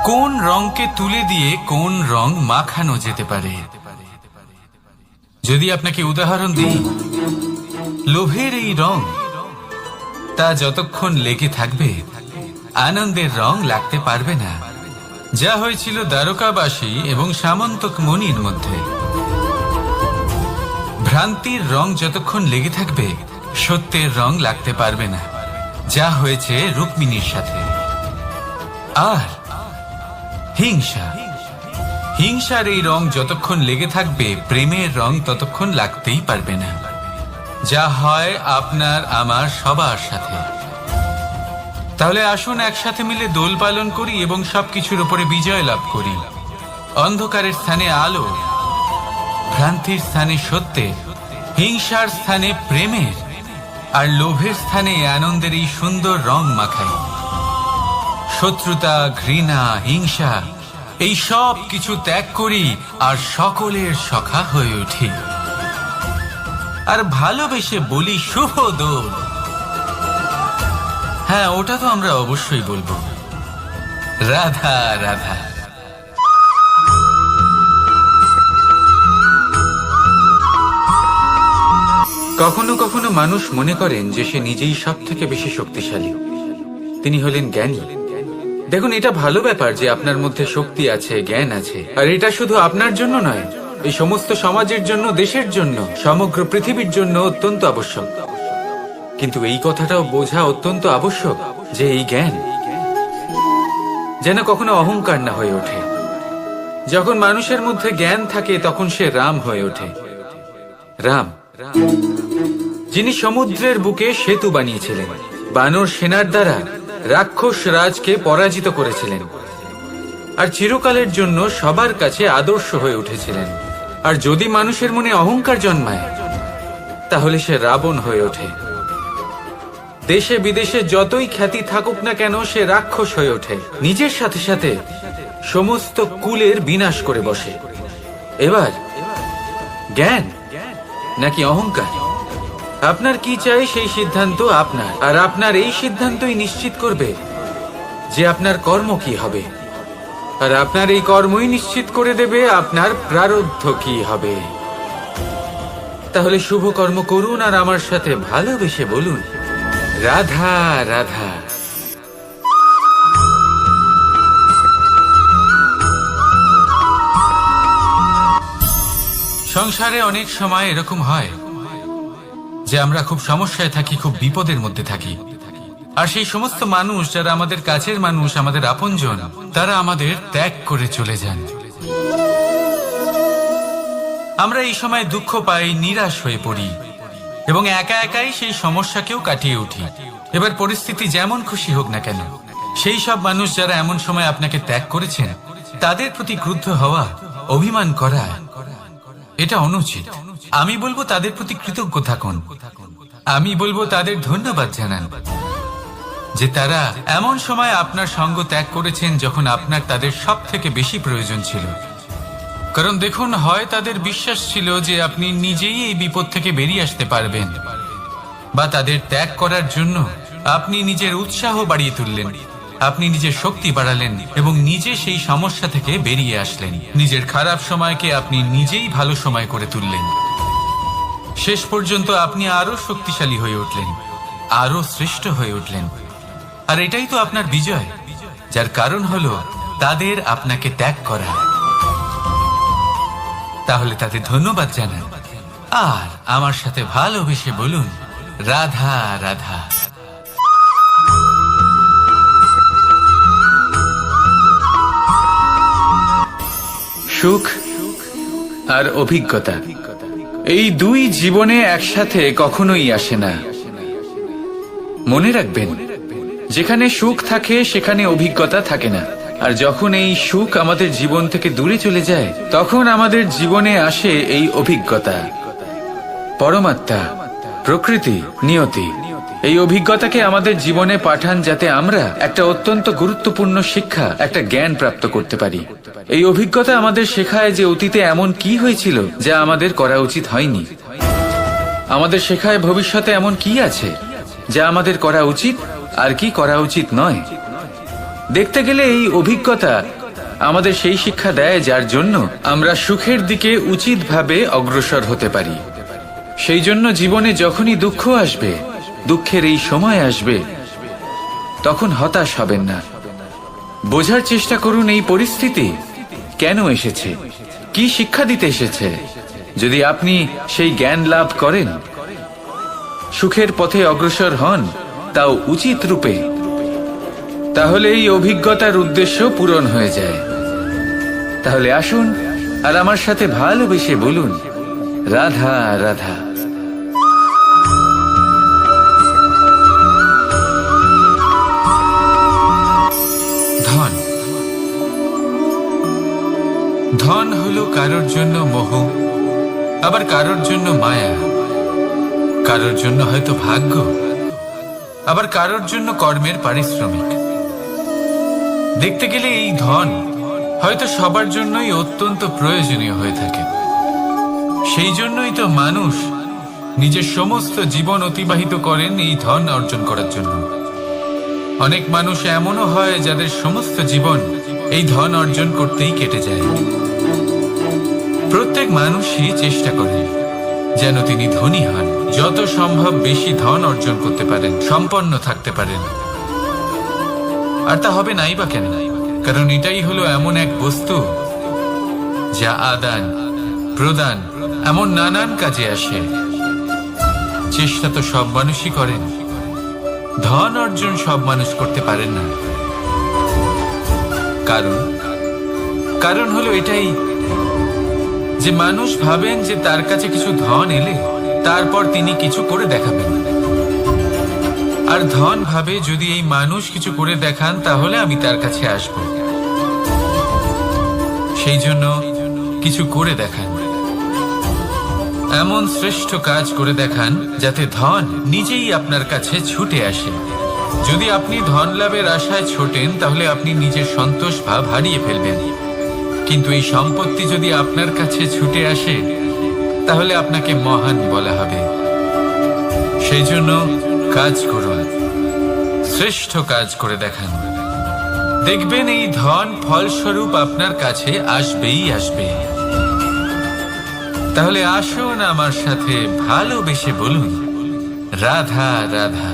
কোন রংকে তুলে দিয়ে কোন রং মাখানো যেতে পারে? যদি আপনাকে উদাহরণ দিই, লোভের এই রং, তা যতক্ষণ লেগে থাকবে আনন্দের রং লাগতে পারবে না, যা হয়েছিল দ্বারকাবাসী এবং সামন্তক মুনির মধ্যে। ভ্রান্তির রং যতক্ষণ লেগে থাকবে, সত্যের রং লাগতে পারবে না, যা হয়েছে রুক্মিণীর সাথে। আর হিংসার এই রং যতক্ষণ লেগে থাকবে, প্রেমের রং ততক্ষণ লাগতেই পারবে না, যা হয় আপনার আমার সবার সাথে। তাহলে আসুন একসাথে মিলে দোল পালন করি এবং সবকিছুর উপরে বিজয় লাভ করি। অন্ধকারের স্থানে আলো, ভ্রান্তির স্থানে সত্যের, হিংসার স্থানে প্রেমের, আর লোভের স্থানে আনন্দের এই সুন্দর রং মাখাই। শত্রুতা, ঘৃণা, হিংসা এই সব কিছু ত্যাগ করি আর সকলের সখা হয়ে উঠি। আর ভালোবেসে বলি শুভ দোল। হ্যাঁ, ওটা তো আমরা অবশ্যই বলবো, রাধা রাধা। কখনো কখনো মানুষ মনে করেন যে সে নিজেই সব থেকে বেশি শক্তিশালী, তিনি হলেন জ্ঞানী। দেখুন, এটা ভালো ব্যাপার যে আপনার মধ্যে শক্তি আছে, জ্ঞান আছে, আর এটা শুধু আপনার জন্য নয়, এই সমস্ত সমাজের জন্য, দেশের জন্য, সমগ্র পৃথিবীর জন্য অত্যন্ত আবশ্যক। কিন্তু এই কথাটাও বোঝা অত্যন্ত আবশ্যক যে এই জ্ঞান যেন কখনো অহংকার না হয়ে ওঠে। যখন মানুষের মধ্যে জ্ঞান থাকে তখন সে রাম হয়ে ওঠে। রাম, যিনি সমুদ্রের বুকে সেতু বানিয়েছিলেন, বানর সেনার দ্বারা রাক্ষস রাজকে পরাজিত করেছিলেন, আর চিরকালের জন্য সবার কাছে আদর্শ হয়ে উঠেছিলেন। আর যদি মানুষের মনে অহংকার জন্মায়, তাহলে সে রাবণ হয়ে ওঠে। দেশে বিদেশে যতই খ্যাতি থাকুক না কেন, সে রাক্ষস হয়ে ওঠে, নিজের সাথে সাথে সমস্ত কুলের বিনাশ করে বসে। এবার জ্ঞান নাকি অহংকার, আপনার কি চাই সেই সিদ্ধান্ত আপনার, আর আপনার এই সিদ্ধান্তই নিশ্চিত করবে যে আপনার কর্ম কি হবে, আর আপনার এই কর্মই নিশ্চিত করে দেবে আপনার প্রারব্ধ কি হবে। তাহলে শুভ কর্ম করুন আর আমার সাথে ভালোবেসে বলুন, রাধা রাধা। সংসারে অনেক সময় এরকম হয় যে আমরা খুব সমস্যায় থাকি, খুব বিপদের মধ্যে থাকি, আর সেই সমস্ত মানুষ যারা আমাদের কাছের মানুষ, আমাদের আপনজন, তারা আমাদের ত্যাগ করে চলে যান। আমরা এই সময় দুঃখ পাই, নিরাশ হয়ে পড়ি এবং একা একাই সেই সমস্যাকেও কাটিয়ে উঠি। এবার পরিস্থিতি যেমন খুশি হোক না কেন, সেই সব মানুষ যারা এমন সময় আপনাকে ত্যাগ করেছেন, তাদের প্রতি ক্রুদ্ধ হওয়া, অভিমান করা, এটা অনুচিত। আমি বলবো তাদের প্রতি কৃতজ্ঞ থাকুন। আমি বলবো তাদের ধন্যবাদ জানান যে তারা এমন সময় আপনার সঙ্গ ত্যাগ করেছেন যখন আপনার তাদের সব থেকে বেশি প্রয়োজন ছিল। কারণ দেখুন, হয় তাদের বিশ্বাস ছিল যে আপনি নিজেই এই বিপদ থেকে বেরিয়ে আসতে পারবেন, বা তাদের ত্যাগ করার জন্য আপনি নিজের উৎসাহ বাড়িয়ে তুললেন, আপনি নিজের শক্তি বাড়ালেন এবং নিজে সেই সমস্যা থেকে বেরিয়ে আসলেন। নিজের খারাপ সময়কে আপনি নিজেই ভালো সময় করে তুললেন। শেষ পর্যন্ত আপনি আরো শক্তিশালী হয়ে উঠলেন, আরো শ্রেষ্ঠ হয়ে উঠলেন। আর এটাই তো আপনার বিজয়, যার কারণ হলো তাদের আপনাকে ত্যাগ করা। তাহলে তাদের ধন্যবাদ জানান আর আমার সাথে ভালোবেসে বলুন, রাধা রাধা। সুখ আর অভিজ্ঞতা, এই দুই জীবনে একসাথে কখনোই আসে না। মনে রাখবেন, যেখানে সুখ থাকে সেখানে অভিজ্ঞতা থাকে না। আর যখন এই সুখ আমাদের জীবন থেকে দূরে চলে যায়, তখন আমাদের জীবনে আসে এই অভিজ্ঞতা। পরমাত্মা, প্রকৃতি, নিয়তি এই অভিজ্ঞতাকে আমাদের জীবনে পাঠান, যাতে আমরা একটা অত্যন্ত গুরুত্বপূর্ণ শিক্ষা, একটা জ্ঞান প্রাপ্ত করতে পারি। এই অভিজ্ঞতা আমাদের শেখায় যে অতীতে এমন কি হয়েছিল যা আমাদের করা উচিত হয়নি। আমাদের শেখায় ভবিষ্যতে এমন কি আছে যা আমাদের করা উচিত আর কি করা উচিত নয়। দেখতে গেলে এই অভিজ্ঞতা আমাদের সেই শিক্ষা দেয় যার জন্য আমরা সুখের দিকে উচিতভাবে অগ্রসর হতে পারি। সেই জন্য জীবনে যখনই দুঃখ আসবে, দুঃখের এই সময় আসবে, তখন হতাশ হবেন না। বোঝার চেষ্টা করুন এই পরিস্থিতি কেন এসেছে, কি শিক্ষা দিতে এসেছে। যদি আপনি সেই জ্ঞান লাভ করেন, সুখের পথে অগ্রসর হন, তাও উচিত রূপে, তাহলে এই অভিজ্ঞতার উদ্দেশ্য পূরণ হয়ে যায়। তাহলে আসুন আর আমার সাথে ভালোবেসে বলুন, রাধা রাধা। ধন, ধন হলো কারোর জন্য মোহ, আবার কারোর জন্য মায়া, কারোর জন্য হয়তো ভাগ্য, আবার কারোর জন্য কর্মের পারিশ্রমিক। দেখতে গেলে এই ধন হয়তো সবার জন্যই অত্যন্ত প্রয়োজনীয় হয়ে থাকে। সেই জন্যই তো মানুষ নিজের সমস্ত জীবন অতিবাহিত করেন এই ধন অর্জন করার জন্য। অনেক মানুষ এমনও হয় যাদের সমস্ত জীবন এই ধন অর্জন করতেই কেটে যায়। প্রত্যেক মানুষই চেষ্টা করেন যেন তিনি ধনী হন, যত সম্ভব বেশি ধন অর্জন করতে পারেন, সম্পন্ন থাকতে পারেন। আর তা হবে নাই বা কেন? কারণ এটাই হলো এমন এক বস্তু যা আদান প্রদান এমন নানান কাজে আসে। চেষ্টা তো সব মানুষই করেন, ধন অর্জন সব মানুষ করতে পারেন না। কারণ হলো এটাই যে মানুষ ভাবেন যে তার কাছে কিছু ধন এলে তারপর তিনি কিছু করে দেখাবেন, আর ধন ভাবে যদি এই মানুষ কিছু করে দেখান তাহলে আমি তার কাছে আসব। সেই জন্য কিছু করে দেখান, এমন শ্রেষ্ঠ কাজ করে দেখান যাতে ধন নিজেই আপনার কাছে ছুটে আসে। যদি আপনি ধন লাভের আশায় ছোটেন তাহলে আপনি নিজের সন্তোষ ভাব হারিয়ে ফেলবেন। কিন্তু এই সম্পত্তি যদি আপনার কাছে ছুটে আসে তাহলে আপনাকে মহান বলা হবে। সেই জন্য কাজ করুন, শ্রেষ্ঠ কাজ করে দেখান, দেখবেন এই ধন ফলস্বরূপ আপনার কাছে আসবেই আসবে। তাহলে আসুন আমার সাথে ভালোবেসে বলুন, রাধা রাধা।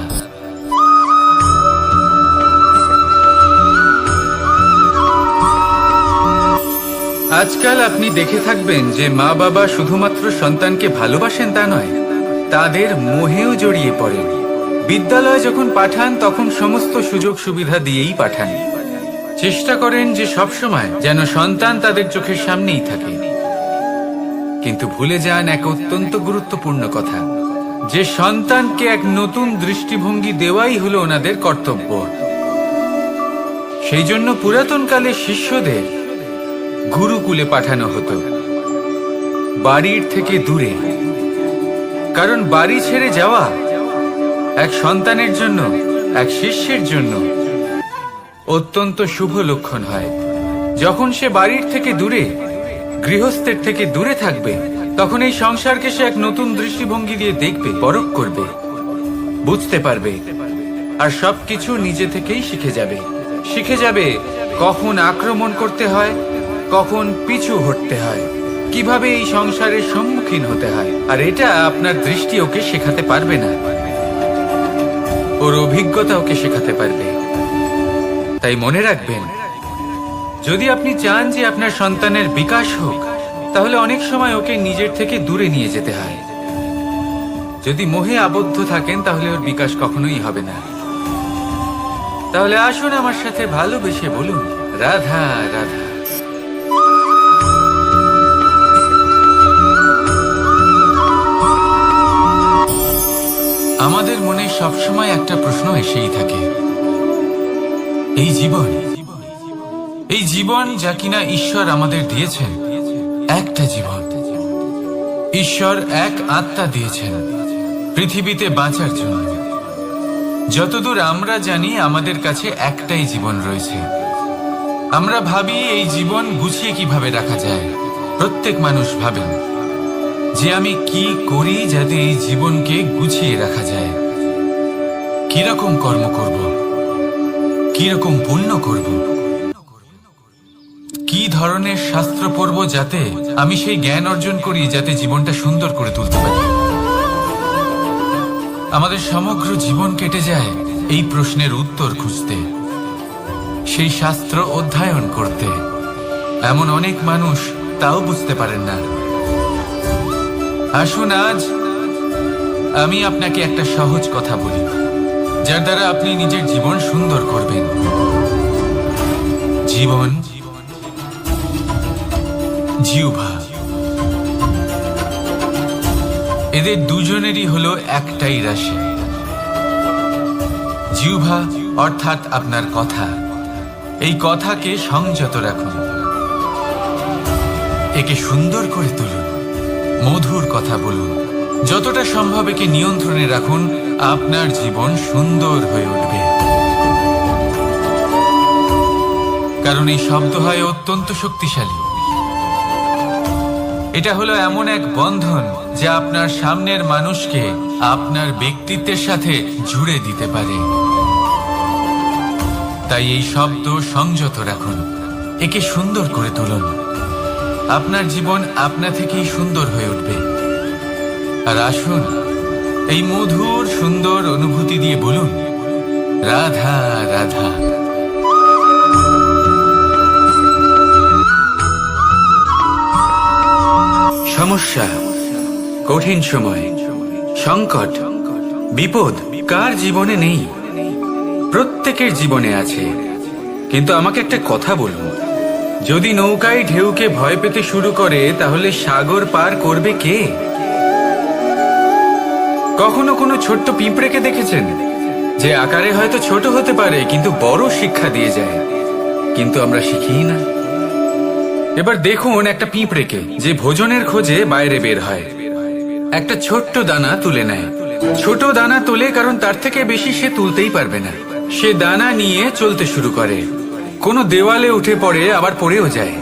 আজকাল আপনি দেখে থাকবেন যে মা বাবা শুধুমাত্র সন্তানকে ভালোবাসেন তা নয়, তাদের মোহেও জড়িয়ে পড়েন। বিদ্যালয়ে যখন পাঠান তখন সমস্ত সুযোগ সুবিধা দিয়েই পাঠান। চেষ্টা করেন যে সবসময় যেন সন্তান তাদের চোখের সামনেই থাকে। কিন্তু ভুলে যান এক অত্যন্ত গুরুত্বপূর্ণ কথা, যে সন্তানকে এক নতুন দৃষ্টিভঙ্গি দেওয়াই হলো ওনাদের কর্তব্য। সেই জন্য পুরাতন কালে শিষ্যদের গুরুকুলে পাঠানো হতো, বাড়ির থেকে দূরে। কারণ বাড়ি ছেড়ে যাওয়া এক সন্তানের জন্য, এক শিষ্যের জন্য অত্যন্ত শুভ লক্ষণ হয়। যখন সে বাড়ির থেকে দূরে, গৃহস্থের থেকে দূরে থাকবে, তখন এই সংসারকে সে এক নতুন দৃষ্টিভঙ্গি দিয়ে দেখবে, পরখ করবে, বুঝতে পারবে, আর সবকিছু নিজে থেকেই শিখে যাবে কখন আক্রমণ করতে হয়, কখন পিছু হটতে হয়, কিভাবে এই সংসারের সম্মুখীন হতে হয়। আর এটা আপনার দৃষ্টি ওকে শেখাতে পারবে না, ওর অভিজ্ঞতা ওকে শেখাতে পারবে। তাই মনে রাখবেন, যদি আপনি চান যে আপনার সন্তানের বিকাশ হোক, তাহলে অনেক সময় ওকে নিজের থেকে দূরে নিয়ে যেতে হয়। যদি মোহে আবদ্ধ থাকেন তাহলে ওর বিকাশ কখনোই হবে না। তাহলে আসুন আমার সাথে ভালোবেসে বলুন, রাধা রাধা। আমাদের মনে সবসময় একটা প্রশ্ন এসেই থাকে, এই জীবন যা কিনা ঈশ্বর আমাদের দিয়েছেন, একটা জীবন, ঈশ্বর এক আত্মা দিয়েছেন পৃথিবীতে বাঁচার জন্য। যতদূর আমরা জানি আমাদের কাছে একটাই জীবন রয়েছে। আমরা ভাবি এই জীবন গুছিয়ে কিভাবে রাখা যায়। প্রত্যেক মানুষ ভাবেন যে আমি কি করি যাতে এই জীবনকে গুছিয়ে রাখা যায়, কিরকম কর্ম করব, কিরকম পুণ্য করব, কি ধরনের শাস্ত্র পড়ব যাতে আমি সেই জ্ঞান অর্জন করি যাতে জীবনটা সুন্দর করে তুলতে পারি। আমাদের সমগ্র জীবন কেটে যায় এই প্রশ্নের উত্তর খুঁজতে, সেই শাস্ত্র অধ্যয়ন করতে। এমন অনেক মানুষ তাও বুঝতে পারেন না। আসুন আজ আমি আপনাকে একটা সহজ কথা বলি, যার দ্বারা আপনি নিজের জীবন সুন্দর করবেন। জীবন, জিহ্বা, এদের দুজনেরই হলো একটাই রাশি। জিহ্বা অর্থাৎ আপনার কথা, এই কথাকে সংযত রাখুন, একে সুন্দর করে তুলুন, মধুর কথা বলুন, যতটা সম্ভব একে নিয়ন্ত্রণে রাখুন। আপনার জীবন সুন্দর হয়ে উঠবে। কারণ এই শব্দ হয় অত্যন্ত শক্তিশালী। এটা হলো এমন এক বন্ধন যা আপনার সামনের মানুষকে আপনার ব্যক্তিত্বের সাথে জুড়ে দিতে পারে। তাই এই শব্দ সংযত রাখুন, একে সুন্দর করে তুলুন। আপনার জীবন আপনা থেকেই সুন্দর হয়ে উঠবে। আর আসুন এই মধুর সুন্দর অনুভূতি দিয়ে বলুন, রাধা রাধা। সমস্যা, কঠিন সময়, সংকট, বিপদ কার জীবনে নেই? প্রত্যেকের জীবনে আছে। কিন্তু আমাকে একটা কথা বলুন, যদি নৌকায় ঢেউকে ভয় পেতে শুরু করে, তাহলে সাগর পার করবে কে? কখনো কোনো ছোট্ট পিঁপড়েকে দেখেছেন, যে আকারে হয়তো ছোট হতে পারে কিন্তু বড় শিক্ষা দিয়ে যায়? কিন্তু আমরা শিখি না। এবার দেখুন একটা পিঁপড়েকে, যে ভোজনের খোঁজে বাইরে বের হয়, একটা ছোট্ট দানা তুলে নেয়। ছোট দানা তোলে কারণ তার থেকে বেশি সে তুলতেই পারবে না। সে দানা নিয়ে চলতে শুরু করে, কোনো দেওয়ালে উঠে পড়ে, আবার পড়েও যায়।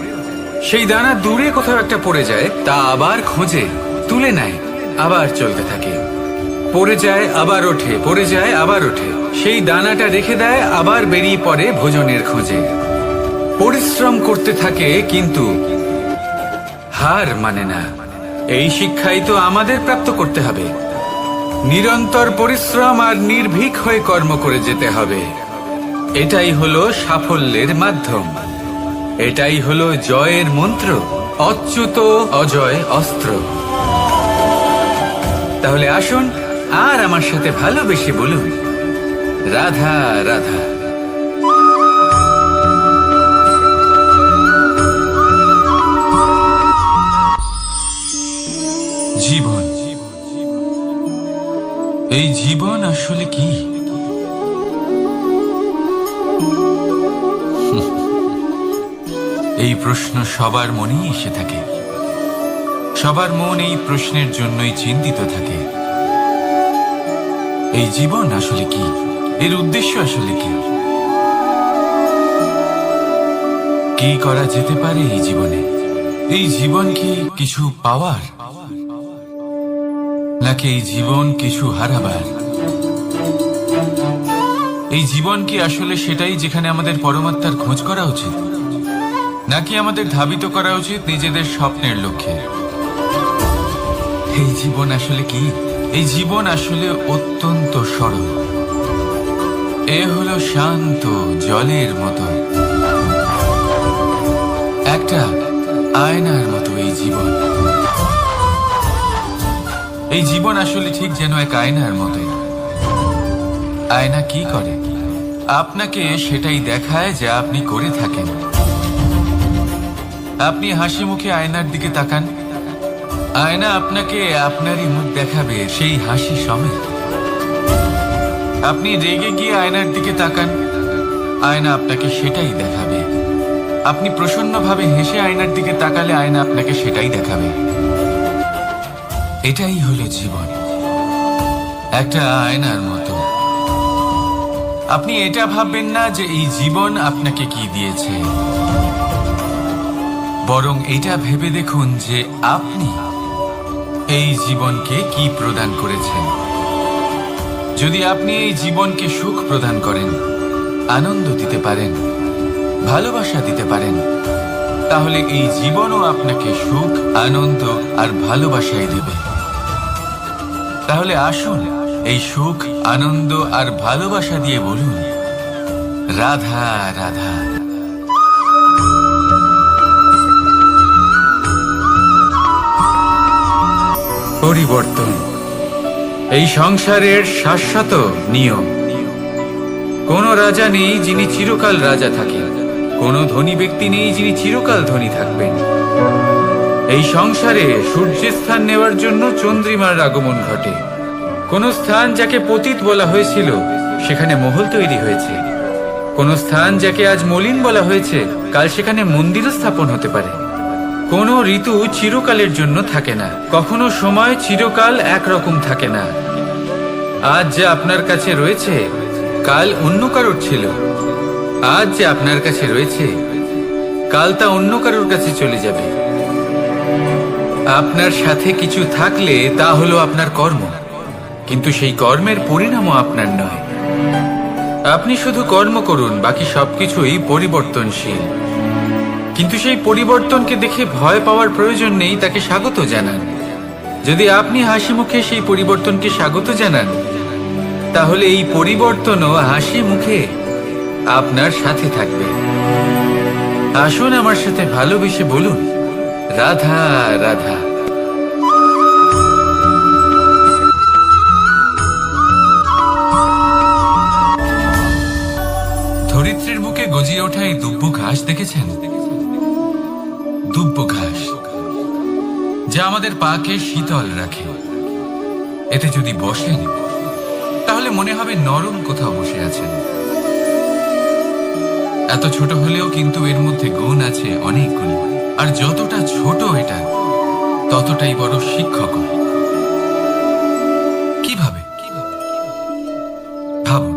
সেই দানা দূরে কোথাও একটা পড়ে যায়, তা আবার খোঁজে, তুলে নেয়, আবার চলতে থাকে। পড়ে যায়, আবার ওঠে, পড়ে যায়, আবার ওঠে। সেই দানাটা রেখে দেয়, আবার বেরিয়ে পড়ে ভোজনের খোঁজে। পরিশ্রম করতে থাকে কিন্তু হার মানে না। এই শিক্ষাই তো আমাদের প্রাপ্ত করতে হবে। নিরন্তর পরিশ্রম আর নির্ভীক হয়ে কর্ম করে যেতে হবে। এটাই হলো সাফল্যের মাধ্যম, এটাই হলো জয়ের মন্ত্র, অচ্যুত অজয় অস্ত্র। তাহলে আসুন আর আমার সাথে ভালোবেসে বলুন, রাধা রাধা। জীবন, এই জীবন আসলে কি? এই প্রশ্ন সবার মনেই এসে থাকে। সবার মন এই প্রশ্নের জন্যই চিন্তিত থাকে। এই জীবন আসলে কি? এর উদ্দেশ্য আসলে কি? কি করা যেতে পারে এই জীবনে? এই জীবন কি কিছু পাওয়ার, নাকি এই জীবন কিছু হারাবার? এই জীবন কি আসলে সেটাই যেখানে আমাদের পরমাত্মার খোঁজ করা উচিত, নাকি আমাদের ধাবিত করা উচিত নিজেদের স্বপ্নের লক্ষ্যে? এই জীবন আসলে কি? এই জীবন আসলে অত্যন্ত সরল। এ হলো শান্ত জলের মতো, একটা আয়নার মতো এই জীবন। এই জীবন আসলে ঠিক যেন এক আয়নার মতো। আয়না কি করে? আপনাকে সেটাই দেখায় যা আপনি করে থাকেন। আপনি হাসি মুখে আয়নার দিকে তাকান, আয়না আপনাকে আপনারই মুখ দেখাবে সেই হাসি সমেত। আপনি রেগে গিয়ে আয়নার দিকে তাকান, আয়না আপনাকে সেটাই দেখাবে। আপনি প্রসন্নভাবে হেসে আয়নার দিকে তাকালে আয়না আপনাকে সেটাই দেখাবে। এটাই হলো জীবন, একটা আয়নার মতো। আপনি এটা ভাববেন না যে এই জীবন আপনাকে কি দিয়েছে, বরং এটা ভেবে দেখুন যে আপনি এই জীবনকে কি প্রদান করেছেন। যদি আপনি এই জীবনকে সুখ প্রদান করেন, আনন্দ দিতে পারেন, ভালোবাসা দিতে পারেন, তাহলে এই জীবনও আপনাকে সুখ, আনন্দ আর ভালোবাসাই দেবে। তাহলে আসুন এই সুখ, আনন্দ আর ভালোবাসা দিয়ে বলুন, রাধা রাধা। পরিবর্তন এই সংসারের শাশ্বত নিয়ম। কোন রাজা নেই যিনি চিরকাল রাজা থাকেন, কোন ধনী ব্যক্তি নেই যিনি চিরকাল ধনী থাকবেন। এই সংসারে সূর্যের স্থান নেওয়ার জন্য চন্দ্রিমার আগমন ঘটে। কোন স্থান যাকে পতিত বলা হয়েছিল সেখানে মহল তৈরি হয়েছে, কোন স্থান যাকে আজ মলিন বলা হয়েছে কাল সেখানে মন্দিরও স্থাপন হতে পারে। কোন ঋতু চিরকালের জন্য থাকে না, কখনো সময় চিরকাল একরকম থাকে না। আজ যে আপনার কাছে রয়েছে কাল অন্য কারোর ছিল, আজ যে আপনার কাছে রয়েছে কাল তা অন্য কারোর কাছে চলে যাবে। আপনার সাথে কিছু থাকলে তা হলো আপনার কর্ম, কিন্তু সেই কর্মের পরিণামও আপনার নয়। আপনি শুধু কর্ম করুন, বাকি সবকিছুই পরিবর্তনশীল। কিন্তু সেই পরিবর্তনকে দেখে ভয় পাওয়ার প্রয়োজন নেই, তাকে স্বাগত জানান। যদি আপনি হাসি মুখে সেই পরিবর্তনকে স্বাগত জানান, তাহলে এই পরিবর্তনও হাসি মুখে আপনার সাথে থাকবে। আসুন আমার সাথে ভালোবেসে বলুন, রাধা রাধা। ধরিত্রীর বুকে গজিয়ে ওঠা এই দুব্য ঘাস দেখেছেন? দুব্য ঘাস যা আমাদের পাকে শীতল রাখে। এতে যদি বসেন তাহলে মনে হবে নরম কোথাও বসে আছেন। এত ছোট হলেও কিন্তু এর মধ্যে গুণ আছে অনেকগুলো, আর যতটা ছোট এটা ততটাই বড় শিক্ষক। কিভাবে? ভাবুন,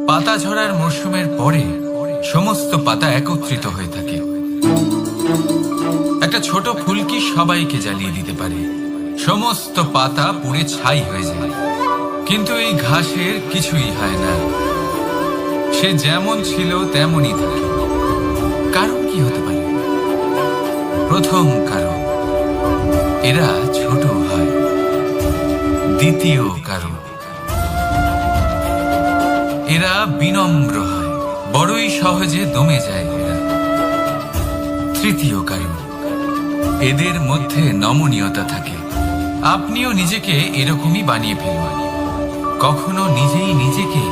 পাতা ঝরার মরশুমের পরে সমস্ত পাতা একত্রিত হয়ে থাকে। একটা ছোট ফুলকি সবাইকে জ্বালিয়ে দিতে পারে, সমস্ত পাতা পুড়ে ছাই হয়ে যায়। কিন্তু এই ঘাসের কিছুই হয় না, সে যেমন ছিল তেমনই থাকে। কারণ কি হতে পারে? প্রথম কারণ, এরা ছোট হয়। দ্বিতীয় কারণ, এরা বিনম্র হয়, বড়ই সহজে দমে যায় এরা। তৃতীয় কারণ, এদের মধ্যে নমনীয়তা থাকে। আপনিও নিজেকে এরকমই বানিয়ে ফেলুন। কখনো নিজেই নিজেকে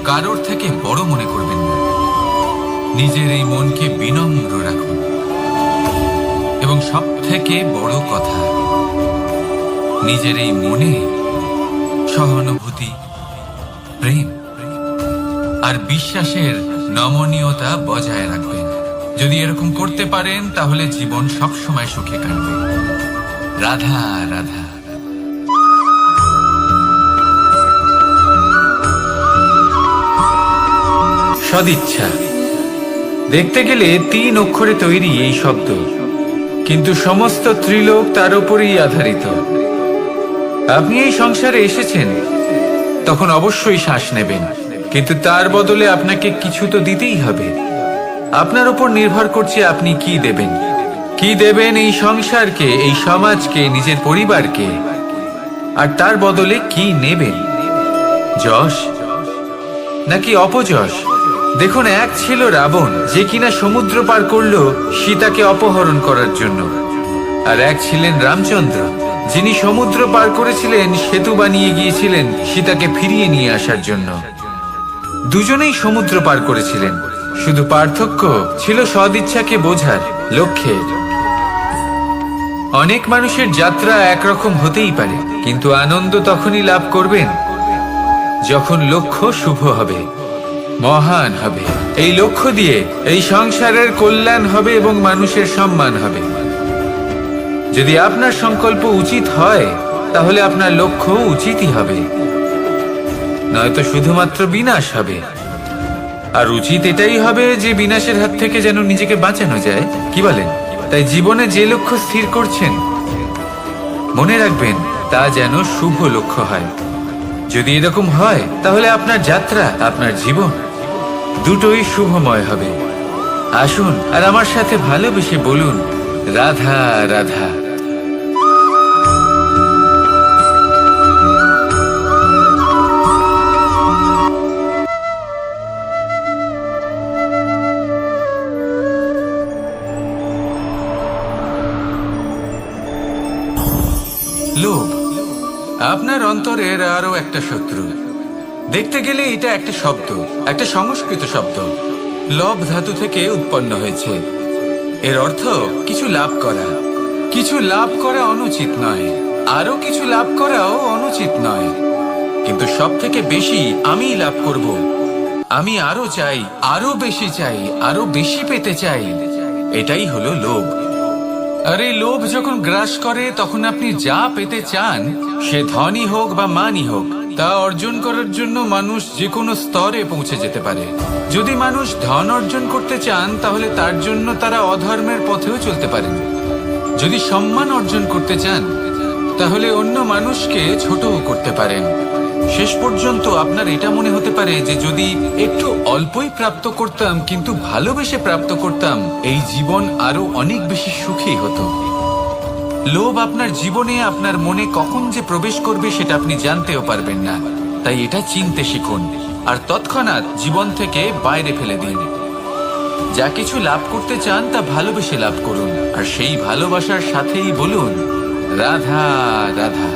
কারোর থেকে বড় মনে করবেন না। নিজের এই মনকে বিনম্র রাখুন। এবং সব থেকে বড় কথা, নিজের এই মনে সহানুভূতি, প্রেম আর বিশ্বাসের নমনীয়তা বজায় রাখবেন। যদি এরকম করতে পারেন তাহলে জীবন সবসময় সুখে কাটবে। রাধা রাধা। সদিচ্ছা দেখতে গেলে 3 অক্ষরে তৈরি এই শব্দ, কিন্তু সমস্ত ত্রিলোক তার উপরই আধারিত। আপনি এই সংসারে এসেছেন, তখন অবশ্যই শ্বাস নেবেন, কিন্তু তার বদলে আপনাকে কিছু তো দিতেই হবে। আপনার উপর নির্ভর করছে আপনি কি দেবেন। কি দেবেন এই সংসারকে, এই সমাজকে, নিজের পরিবারকে, আর তার বদলে কি নেবেন? যশ নাকি অপযশ? দেখুন, এক ছিল রাবণ, যে কিনা সমুদ্র পার করলো সীতাকে অপহরণ করার জন্য, আর এক ছিলেন রামচন্দ্র, যিনি সমুদ্র পার করেছিলেন, সেতু বানিয়ে গিয়েছিলেন সীতাকে ফিরিয়ে নিয়ে আসার জন্য। দুজনেই সমুদ্র পার করেছিলেন, শুধু পার্থক্য ছিল সদিচ্ছাকে বোঝার, লক্ষ্যের। অনেক মানুষের যাত্রা একরকম হতেই পারে, কিন্তু আনন্দ তখনই লাভ করবেন যখন লক্ষ্য শুভ হবে, মহান হবে। এই লক্ষ্য দিয়ে এই সংসারের কল্যাণ হবে এবং মানুষের সম্মান হবে। যদি আপনার সংকল্প উচিত হয়, তাহলে আপনার লক্ষ্য উচিতই হবে, নয়তো শুধুমাত্র বিনাশ হবে। আর উচিত এটাই হবে যে বিনাশের হাত থেকে যেন নিজেকে বাঁচানো যায়, কি বলেন? তাই জীবনে যে লক্ষ্য স্থির করছেন, মনে রাখবেন তা যেন শুভ লক্ষ্য হয়। যদি এরকম হয়, তাহলে আপনার যাত্রা, আপনার জীবন দুটোই শুভময় হবে। আসুন আর আমার সাথে ভালোবেসে বলুন, রাধা রাধা। অন্তরের আরো একটা শত্রু। দেখতে গেলে এটা একটা শব্দ, একটা সংস্কৃত শব্দ, লব ধাতু থেকে উৎপন্ন হয়েছে। এর অর্থ কিছু লাভ করা। কিছু লাভ করা অনুচিত নয়, আরো কিছু লাভ করাও অনুচিত নয়, কিন্তু সব থেকে বেশি আমি লাভ করব, আমি আরো চাই, আরো বেশি চাই, আরো বেশি পেতে চাই, এটাই হলো লোভ। আর এই লোভ যখন গ্রাস করে তখন আপনি যা পেতে চান, সে ধনই হোক বা মানই হোক, তা অর্জন করার জন্য মানুষ যে কোনো স্তরে পৌঁছে যেতে পারে। যদি মানুষ ধন অর্জন করতে চান তাহলে তার জন্য তারা অধর্মের পথেও চলতে পারেন। যদি সম্মান অর্জন করতে চান তাহলে অন্য মানুষকে ছোটও করতে পারেন। শেষ পর্যন্ত আপনার এটা মনে হতে পারে যে যদি একটু অল্পই প্রাপ্ত করতাম কিন্তু ভালোবেসে প্রাপ্ত করতাম, এই জীবন আরো অনেক বেশি সুখী হতো। লোভ আপনার জীবনে, আপনার মনে কখন যে প্রবেশ করবে সেটা আপনি জানতেও পারবেন না। তাই এটা চিনতে শিখুন আর তৎক্ষণাৎ জীবন থেকে বাইরে ফেলে দিন। যা কিছু লাভ করতে চান তা ভালোবেসে লাভ করুন, আর সেই ভালোবাসার সাথেই বলুন রাধা রাধা।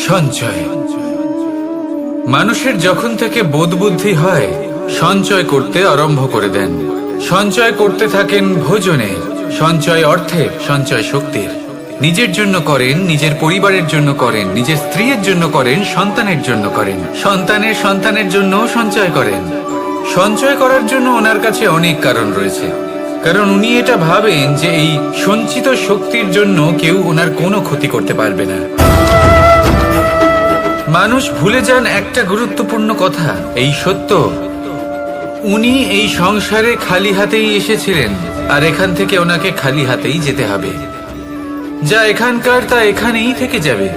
সঞ্চয়। মানুষের যখন থেকে বোধ বুদ্ধি হয় সঞ্চয় করতে আরম্ভ করে দেন। সঞ্চয় করতে থাকেন ভোজনের, সঞ্চয় অর্থের, সঞ্চয় শক্তির। নিজের জন্য করেন, নিজের পরিবারের জন্য করেন, নিজের স্ত্রীর জন্য করেন, সন্তানের জন্য করেন, সন্তানের সন্তানের জন্য সঞ্চয় করেন। সঞ্চয় করার জন্য ওনার কাছে অনেক কারণ রয়েছে, কারণ উনি এটা ভাবেন যে এই সঞ্চিত শক্তির জন্য কেউ ওনার কোনো ক্ষতি করতে পারবে না। মানুষ ভুলে যান একটা গুরুত্বপূর্ণ কথা, এই সত্য, উনি এই সংসারে খালি হাতেই এসেছিলেন আর এখান থেকে ওনাকে খালি হাতেই যেতে হবে। যা এখানকার তা এখানেই থেকে যাবে।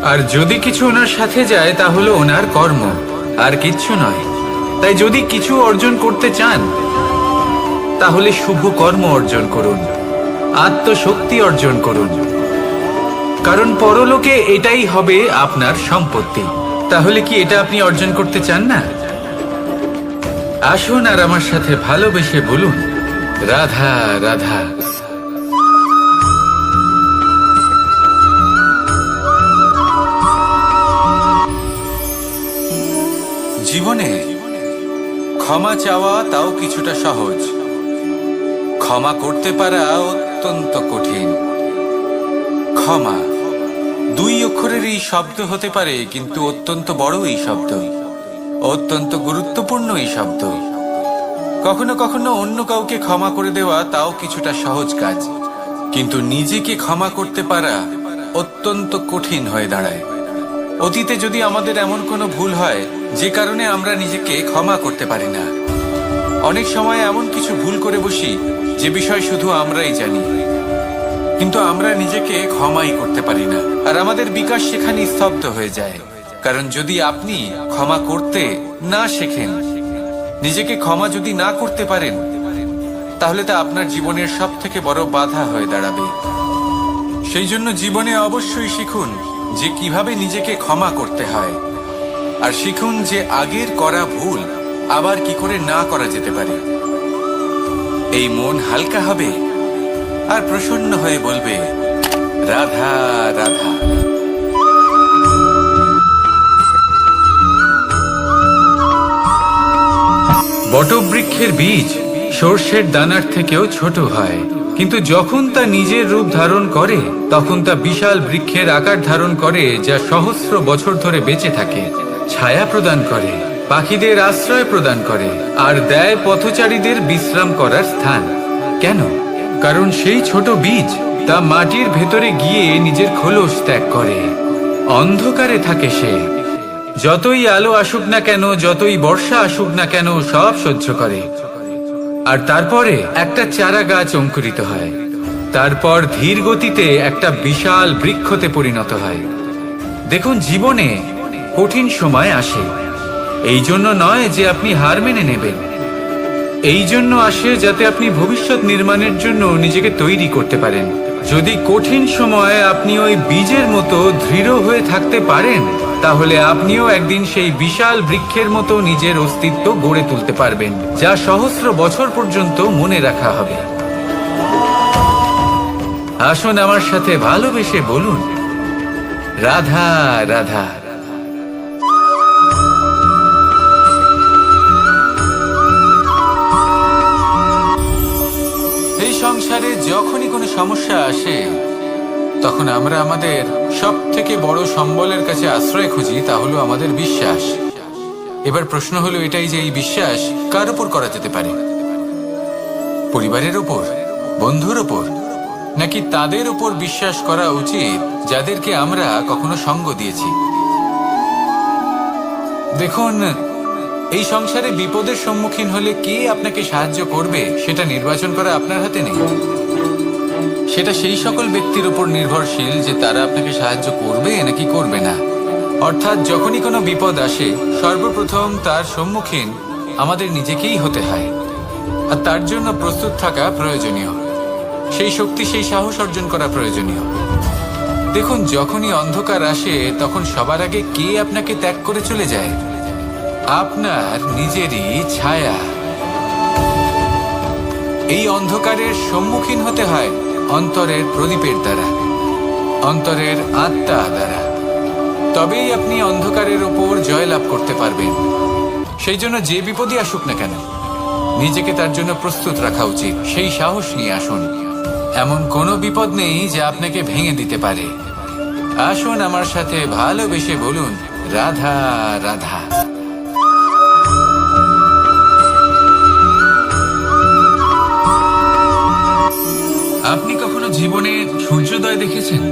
আর যদি কিছু ওনার সাথে যায় তা হলো ওনার কর্ম, আর কিচ্ছু নয়। তাই যদি কিছু অর্জন করতে চান তাহলে শুভ কর্ম অর্জন করুন, আত্মশক্তি অর্জন করুন, কারণ পরলোকে এটাই হবে আপনার সম্পত্তি। তাহলে কি এটা আপনি অর্জন করতে চান না? আসুন আর আমার সাথে ভালোবেসে বলুন রাধা রাধা। জীবনে ক্ষমা চাওয়া তাও কিছুটা সহজ, ক্ষমা করতে পারা অত্যন্ত কঠিন। ক্ষমা দুই অক্ষরের এই শব্দ হতে পারে, কিন্তু অত্যন্ত বড় এই শব্দ, অত্যন্ত গুরুত্বপূর্ণ এই শব্দ। কখনো কখনো অন্য কাউকে ক্ষমা করে দেওয়া তাও কিছুটা সহজ কাজ, কিন্তু নিজেকে ক্ষমা করতে পারা অত্যন্ত কঠিন হয়ে দাঁড়ায়। অতীতে যদি আমাদের এমন কোনো ভুল হয় যে কারণে আমরা নিজেকে ক্ষমা করতে পারি না, অনেক সময় এমন কিছু ভুল করে বসি যে বিষয় শুধু আমরাই জানি, কিন্তু আমরা নিজেকে ক্ষমাই করতে পারি না, আর আমাদের বিকাশ সেখানে স্তব্ধ হয়ে যায়। কারণ যদি আপনি ক্ষমা করতে না শেখেন, নিজেকে ক্ষমা যদি না করতে পারেন, তাহলে তা আপনার জীবনের সব থেকে বড় বাধা হয়ে দাঁড়াবে। সেই জন্য জীবনে অবশ্যই শিখুন যে কিভাবে নিজেকে ক্ষমা করতে হয়, আর শিখুন যে আগের করা ভুল আবার কি করে না করা যেতে পারে। এই মন হালকা হবে আর প্রসন্ন হয়ে বলবে রাধা রাধা। বটবৃক্ষের বীজ সর্ষের দানার থেকেও ছোট হয়, কিন্তু যখন তা নিজের রূপ ধারণ করে তখন তা বিশাল বৃক্ষের আকার ধারণ করে, যা সহস্র বছর ধরে বেঁচে থাকে, ছায়া প্রদান করে, পাখিদের আশ্রয় প্রদান করে, আর দেয় পথচারীদের বিশ্রাম করার স্থান। কেন? কারণ সেই ছোট বীজ তা মাটির ভেতরে গিয়ে নিজের খোলস ত্যাগ করে। অন্ধকারে থাকে সে, যতই আলো আসুক না কেন, যতই বর্ষা আসুক না কেন, সব সহ্য করে। আর তারপরে একটা চারা গাছ অঙ্কুরিত হয়, তারপর ধীর গতিতে একটা বিশাল বৃক্ষতে পরিণত হয়। দেখুন, জীবনে কঠিন সময় আসে, এই জন্য নয় যে আপনি হার মেনে নেবেন, এই জন্য আসে যাতে আপনি ভবিষ্যৎ নির্মাণের জন্য নিজেকে তৈরি করতে পারেন। যদি কঠিন সময়ে আপনি ওই বীজের মতো দৃঢ় হয়ে থাকতে পারেন, তাহলে আপনিও একদিন সেই বিশাল বৃক্ষের মতো নিজের অস্তিত্ব গড়ে তুলতে পারবেন, যা সহস্র বছর পর্যন্ত মনে রাখা হবে। আসুন আমার সাথে ভালোবেসে বলুন, রাধা রাধা। এই সংসারে যখনই কোনো সমস্যা আসে, তখন আমরা আমাদের সব থেকে বড় সম্বলের কাছে আশ্রয় খুঁজি, তা হলো আমাদের বিশ্বাস। এবার প্রশ্ন হলো এটাই যে এই বিশ্বাস কার উপর করা যেতে পারে? পরিবারের উপর, বন্ধুর উপর, নাকি তাদের উপর বিশ্বাস করা উচিত যাদেরকে আমরা কখনো সঙ্গ দিয়েছি? দেখুন, এই সংসারে বিপদের সম্মুখীন হলে কে আপনাকে সাহায্য করবে সেটা নির্বাচন করা আপনার হাতে নেই। সেটা সেই সকল ব্যক্তির উপর নির্ভরশীল যে তারা আপনাকে সাহায্য করবে নাকি করবে না। অর্থাৎ যখনই কোনো বিপদ আসে, সর্বপ্রথম তার সম্মুখীন আমাদের নিজেকেই হতে হয়, আর তার জন্য প্রস্তুত থাকা প্রয়োজনীয়। সেই শক্তি, সেই সাহস অর্জন করা প্রয়োজনীয়। দেখুন, যখনই অন্ধকার আসে তখন সবার আগে কে আপনাকে ত্যাগ করে চলে যায়? আপনার নিজেরই ছায়া। এই অন্ধকারের সম্মুখীন হতে হয় অন্তরের প্রদীপের দ্বারা, অন্তরের আত্মা দ্বারা। তবেই আপনি অন্ধকারের ওপর জয়লাভ করতে পারবেন। সেই জন্য যে বিপদই আসুক না কেন, নিজেকে তার জন্য প্রস্তুত রাখা উচিত। সেই সাহস নিয়ে আসুন। এমন কোনো বিপদ নেই যা আপনাকে ভেঙে দিতে পারে। আসুন আমার সাথে ভালোবেসে বলুন, রাধা রাধা। আপনি কখনো জীবনে সূর্যোদয় দেখেছেন?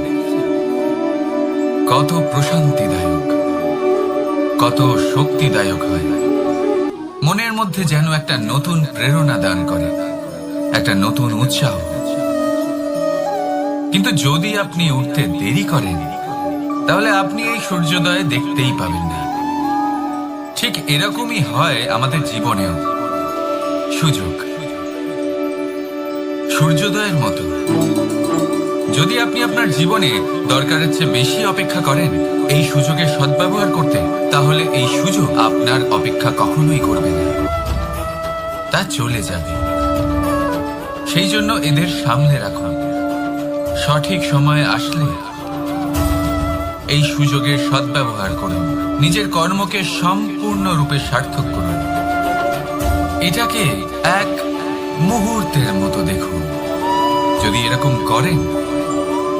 কত প্রশান্তিদায়ক, কত শক্তিদায়ক হয়। মনের মধ্যে যেন একটা নতুন প্রেরণা দান করে, একটা নতুন উৎসাহ। কিন্তু যদি আপনি উঠতে দেরি করেন, তাহলে আপনি এই সূর্যোদয় দেখতেই পাবেন না। ঠিক এরকমই হয় আমাদের জীবনেও। সুযোগ সূর্যোদয়ের মতো। যদি আপনি আপনার জীবনে দরকারের চেয়ে বেশি অপেক্ষা করেন এই সুযোগের সদ্ব্যবহার করতে, তাহলে এই সুযোগ আপনার অপেক্ষা কখনোই করবে না, তা চলে যাবে। সেই জন্য এদের সামলে রাখুন। সঠিক সময় আসলে এই সুযোগের সদ্ব্যবহার করুন। নিজের কর্মকে সম্পূর্ণরূপে সার্থক করুন। এটাকে এক মুহূর্তের মতো দেখুন। যদি এরকম করেন,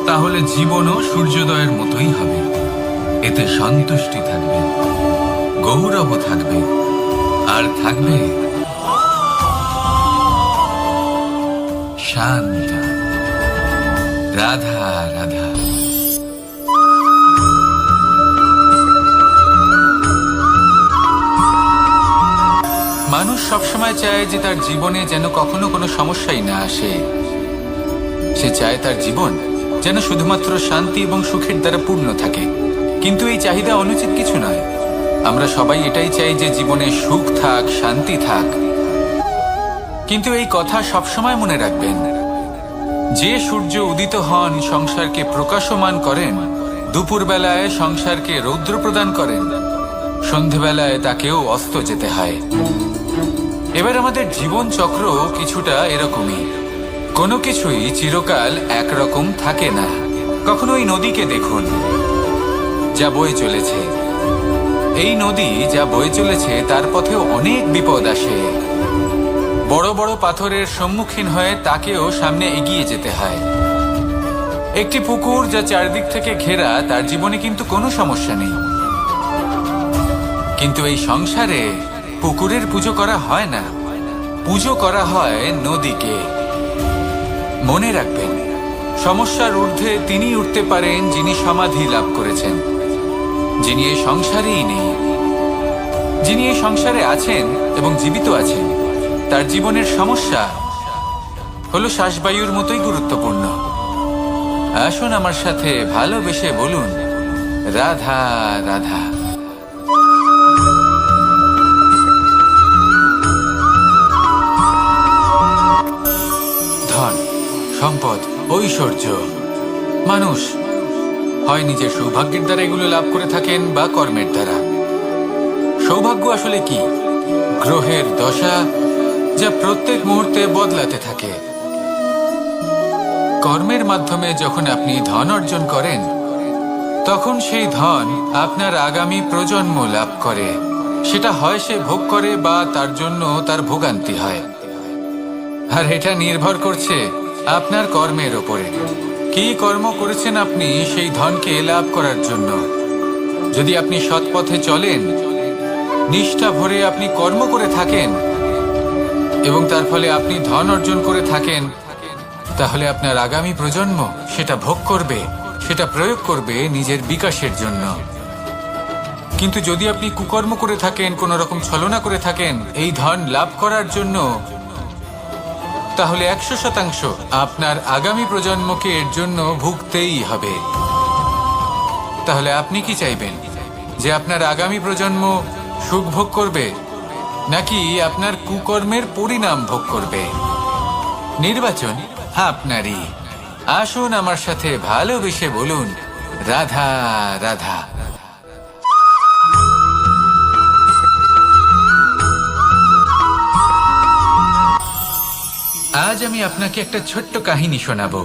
তাহলে জীবনও সূর্যোদয়ের মতোই হবে। এতে সন্তুষ্টি থাকবে, গৌরব থাকবে, আর থাকবে শান্তি। রাধা রাধা। মানুষ সবসময় চায় যে তার জীবনে যেন কখনো কোনো সমস্যাই না আসে। সে চায় তার জীবন যেন শুধুমাত্র শান্তি এবং সুখের দ্বারা পূর্ণ থাকে। কিন্তু এই চাহিদা অনুচিত কিছু নয়। আমরা সবাই এটাই চাই যে জীবনে সুখ থাক, শান্তি থাক। কিন্তু এই কথা সবসময় মনে রাখবেন, যে সূর্য উদিত হন সংসারকে প্রকাশমান করেন, দুপুরবেলায় সংসারকে রৌদ্র প্রদান করেন, সন্ধেবেলায় তাকেও অস্ত যেতে হয়। এবার আমাদের জীবন চক্র কিছুটা এরকমই। কোনো কিছুই চিরকাল একরকম থাকে না। কখনো এই নদীকে দেখুন, যা বয়ে চলেছে। এই নদী যা বয়ে চলেছে তার পথেও অনেক বিপদ আসে। বড় বড় পাথরের সম্মুখীন হয়ে তাকেও সামনে এগিয়ে যেতে হয়। একটি পুকুর যা চারদিক থেকে ঘেরা, তার জীবনে কিন্তু কোনো সমস্যা নেই। কিন্তু এই সংসারে পুকুরের পুজো করা হয় না, পুজো করা হয় নদীকে। মনে রাখবেন, সমস্যার ঊর্ধ্বে তিনি উঠতে পারেন যিনি সমাধি লাভ করেছেন, যিনি এই সংসারেই নেই। যিনি এই সংসারে আছেন এবং জীবিত আছেন, তার জীবনের সমস্যা হলো শ্বাসবায়ুর মতোই গুরুত্বপূর্ণ। আসুন আমার সাথে ভালোবেসে বলুন, রাধা রাধা। ধন, সম্পদ, ঐশ্বর্য, মানুষ হয় নিজের সৌভাগ্যের দ্বারা এগুলো লাভ করে থাকেন বা কর্মের দ্বারা। সৌভাগ্য আসলে কি? গ্রহের দশা, যা প্রত্যেক মুহূর্তে বদলাতে থাকে। কর্মের মাধ্যমে যখন আপনি ধন অর্জন করেন, তখন সেই ধন আপনার আগামী প্রজন্ম লাভ করে। সেটা হয় সে ভোগ করে বা তার জন্য তার ভোগান্তি হয়। আর এটা নির্ভর করছে আপনার কর্মের ওপরে। কি কর্ম করেছেন আপনি সেই ধনকে লাভ করার জন্য। যদি আপনি সৎ পথে চলেন, নিষ্ঠা ভরে আপনি কর্ম করে থাকেন এবং তার ফলে আপনি ধন অর্জন করে থাকেন, তাহলে আপনার আগামী প্রজন্ম সেটা ভোগ করবে, সেটা প্রয়োগ করবে নিজের বিকাশের জন্য। কিন্তু যদি আপনি কুকর্ম করে থাকেন, কোনো রকম ছলনা করে থাকেন এই ধন লাভ করার জন্য, তাহলে 100% আপনার আগামী প্রজন্মকে এর জন্য ভুগতেই হবে। তাহলে আপনি কি চাইবেন? যে আপনার আগামী প্রজন্ম সুখ ভোগ করবে, নাকি আপনার কুকর্মের পরিণাম ভোগ করবে? নির্বাচন আপনারই। আসুন আমার সাথে ভালোবেসে বলুন, রাধা রাধা। আজ আমি আপনাকে একটা ছোট্ট কাহিনী শোনাবো।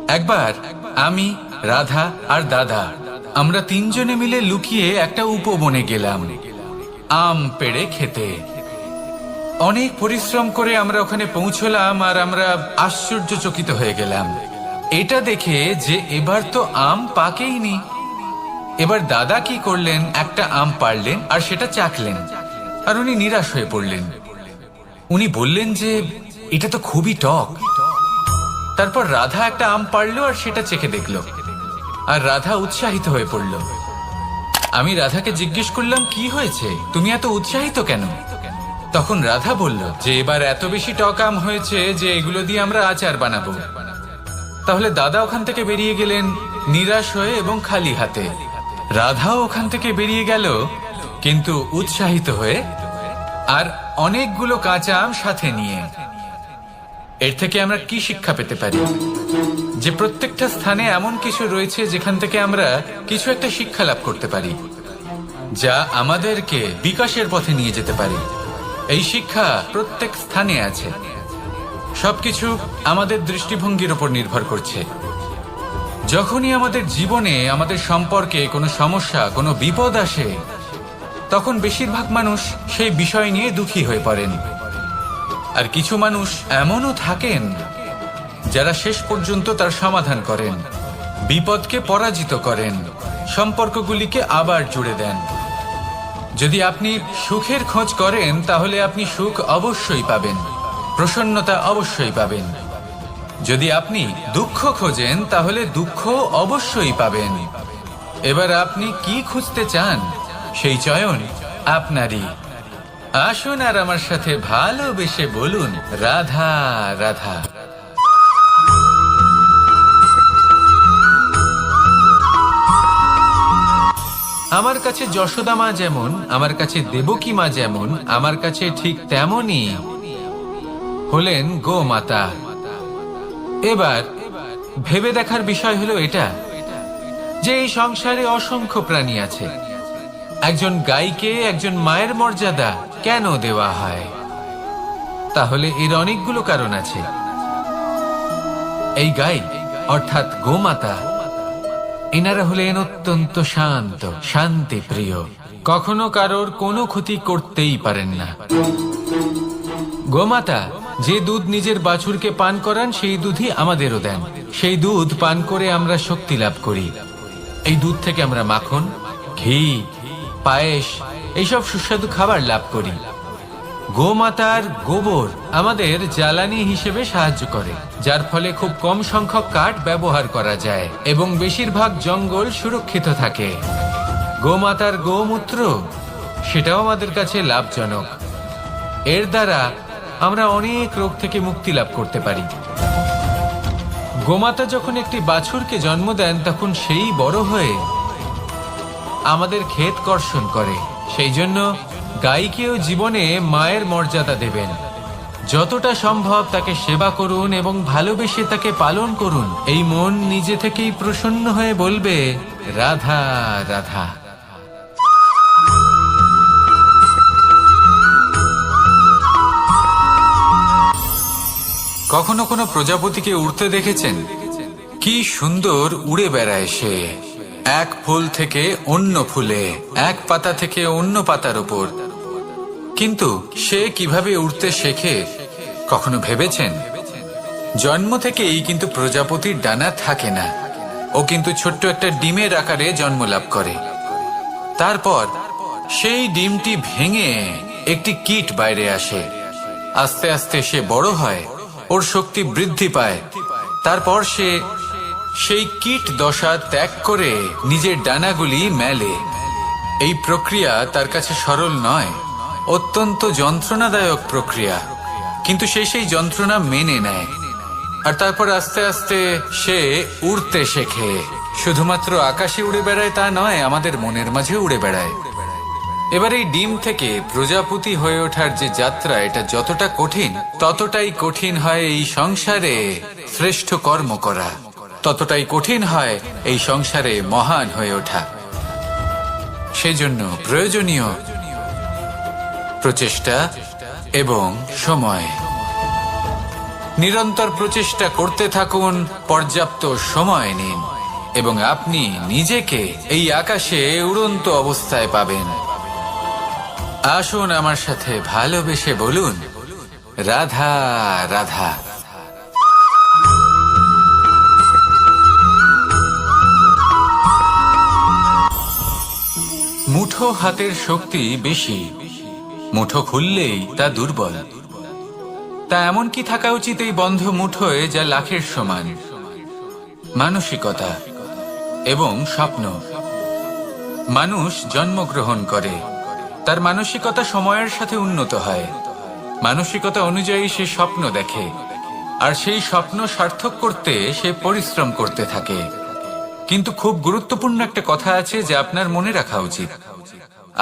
একবার আমি, রাধা আর দাদা, আমরা তিনজনে মিলে লুকিয়ে একটা উপবনে গেলাম আম পেড়ে খেতে। অনেক পরিশ্রম করে আমরা ওখানে পৌঁছলাম আর আমরা আশ্চর্যচকিত হয়ে গেলাম এটা দেখে যে এবার তো আম পাকেইনি। এবার দাদা কি করলেন, একটা আম পাড়লেন আর সেটা চাখলেন, আর উনি নিরাশ হয়ে পড়লেন। উনি বললেন যে এটা তো খুবই টক। তারপর রাধা একটা আম পাড়লো আর সেটা চেখে দেখলো, আর রাধা উৎসাহিত হয়ে পড়ল। আমি রাধাকে জিজ্ঞেস করলাম, কি হয়েছে, তুমি এত উৎসাহিত কেন? তখন রাধা বলল যে এবার এত বেশি টক আম হয়েছে যে এগুলো দিয়ে আমরা আচার বানাবো। তাহলে দাদা ওখান থেকে বেরিয়ে গেলেন নিরাশ হয়ে এবং খালি হাতে। রাধাও ওখান থেকে বেরিয়ে গেল কিন্তু উৎসাহিত হয়ে, আর অনেকগুলো কাঁচা আম সাথে নিয়ে। এর থেকে আমরা কি শিক্ষা পেতে পারি? যে প্রত্যেকটা স্থানে এমন কিছু রয়েছে যেখান থেকে আমরা কিছু একটা শিক্ষা লাভ করতে পারি, যা আমাদেরকে বিকাশের পথে নিয়ে যেতে পারে। এই শিক্ষা প্রত্যেক স্থানে আছে। সবকিছু আমাদের দৃষ্টিভঙ্গির উপর নির্ভর করছে। যখনই আমাদের জীবনে, আমাদের সম্পর্কে কোনো সমস্যা, কোনো বিপদ আসে, তখন বেশিরভাগ মানুষ সেই বিষয় নিয়ে দুঃখী হয়ে পড়েন। আর কিছু মানুষ এমনও থাকেন যারা শেষ পর্যন্ত তার সমাধান করেন, বিপদকে পরাজিত করেন, সম্পর্কগুলিকে আবার জুড়ে দেন। যদি আপনি সুখের খোঁজ করেন তাহলে আপনি সুখ অবশ্যই পাবেন, প্রসন্নতা অবশ্যই পাবেন। যদি আপনি দুঃখ খোঁজেন তাহলে দুঃখ অবশ্যই পাবেন। এবার আপনি কি খুঁজতে চান, সেই চয়ন আপনারই। আসুন আর আমার সাথে ভালোবেসে বলুন, রাধা রাধা। আমার কাছে যশোদা মা যেমন, আমার কাছে দেবকী মা যেমন, আমার কাছে ঠিক তেমনই হলেন গোমাতা। এবার ভেবে দেখার বিষয় হলো এটা যে এই সংসারে অসংখ্য প্রাণী আছে। একজন গাইকে একজন মায়ের মর্যাদা কেন দেওয়া হয়? তাহলে এর অনেকগুলো কারণ আছে। এই গাই অর্থাৎ গোমাতা, এনারা হলেন অত্যন্ত শান্ত, শান্তি প্রিয়, কখনো কারোর কোনো ক্ষতি করতেই পারেন না। গোমাতা যে দুধ নিজের বাছুরকে পান করান সেই দুধই আমাদেরও দেন। সেই দুধ পান করে আমরা শক্তি লাভ করি। এই দুধ থেকে আমরা মাখন, ঘি, পায়েস, এইসব সুস্বাদু খাবার লাভ করি। গোমাতার গোবর আমাদের জ্বালানি হিসেবে সাহায্য করে, যার ফলে খুব কম সংখ্যক কাঠ ব্যবহার করা যায় এবং বেশিরভাগ জঙ্গল সুরক্ষিত থাকে। গোমাতার গোমূত্র, সেটাও আমাদের কাছে লাভজনক। এর দ্বারা আমরা অনেক রোগ থেকে মুক্তি লাভ করতে পারি। গোমাতা যখন একটি বাছুরকে জন্ম দেন তখন সেই বড় হয়ে আমাদের ক্ষেত কর্ষণ করে। সেই জন্য গাইকেও জীবনে মায়ের মর্যাদা দেবেন। যতটা সম্ভব তাকে সেবা করুন এবং ভালোবেসে তাকে পালন করুন। এই মন নিজে থেকেই প্রসন্ন হয়ে বলবে, রাধা রাধা। কখনো কোনো প্রজাপতিকে উড়তে দেখেছেন? কি সুন্দর উড়ে বেড়ায় সে, এক ফুল থেকে অন্য ফুলে, এক পাতা থেকে অন্য পাতার উপর। কিন্তু সে কিভাবে উড়তে শেখে কখনো ভেবেছেন? জন্ম থেকেই কিন্তু প্রজাপতির ডানা থাকে না, ও কিন্তু ছোট্ট একটা ডিমের আকারে জন্ম লাভ করে। তারপর সেই ডিমটি ভেঙে একটি কীট বাইরে আসে। আস্তে আস্তে সে বড় হয়, ওর শক্তি বৃদ্ধি পায়। তারপর সে সেই কীট দশা ত্যাগ করে নিজের ডানাগুলি মেলে। এই প্রক্রিয়া তার কাছে সরল নয়, অত্যন্ত যন্ত্রণাদায়ক প্রক্রিয়া, কিন্তু সে সেই যন্ত্রণা মেনে নেয়। আর তারপর আস্তে আস্তে সে উড়তে শেখে। শুধুমাত্র আকাশে উড়ে বেড়ায় তা নয়, আমাদের মনের মাঝে উড়ে বেড়ায়। এবার এই ডিম থেকে প্রজাপতি হয়ে ওঠার যে যাত্রা, এটা যতটা কঠিন, ততটাই কঠিন হয় এই সংসারে শ্রেষ্ঠ কর্ম করা, ততটাই কঠিন হয় এই সংসারে মহান হয়ে ওঠা। সেজন্য প্রয়োজনীয় প্রচেষ্টা এবং সময়। নিরন্তর প্রচেষ্টা করতে থাকুন, পর্যাপ্ত সময় নিন, এবং আপনি নিজেকে এই আকাশে উড়ন্ত অবস্থায় পাবেন। আসুন আমার সাথে ভালোবেসে বলুন, রাধা রাধা। মুঠো হাতের শক্তি বেশি, মুঠো খুললেই তা দুর্বল। তা এমন কি থাকা উচিত এই বন্ধ মুঠোয় যা লাখের সমান? মানসিকতা এবং স্বপ্ন। মানুষ জন্মগ্রহণ করে, তার মানসিকতা সময়ের সাথে উন্নত হয়। মানসিকতা অনুযায়ী সে স্বপ্ন দেখে, আর সেই স্বপ্ন সার্থক করতে সে পরিশ্রম করতে থাকে। কিন্তু খুব গুরুত্বপূর্ণ একটা কথা আছে যা আপনার মনে রাখা উচিত।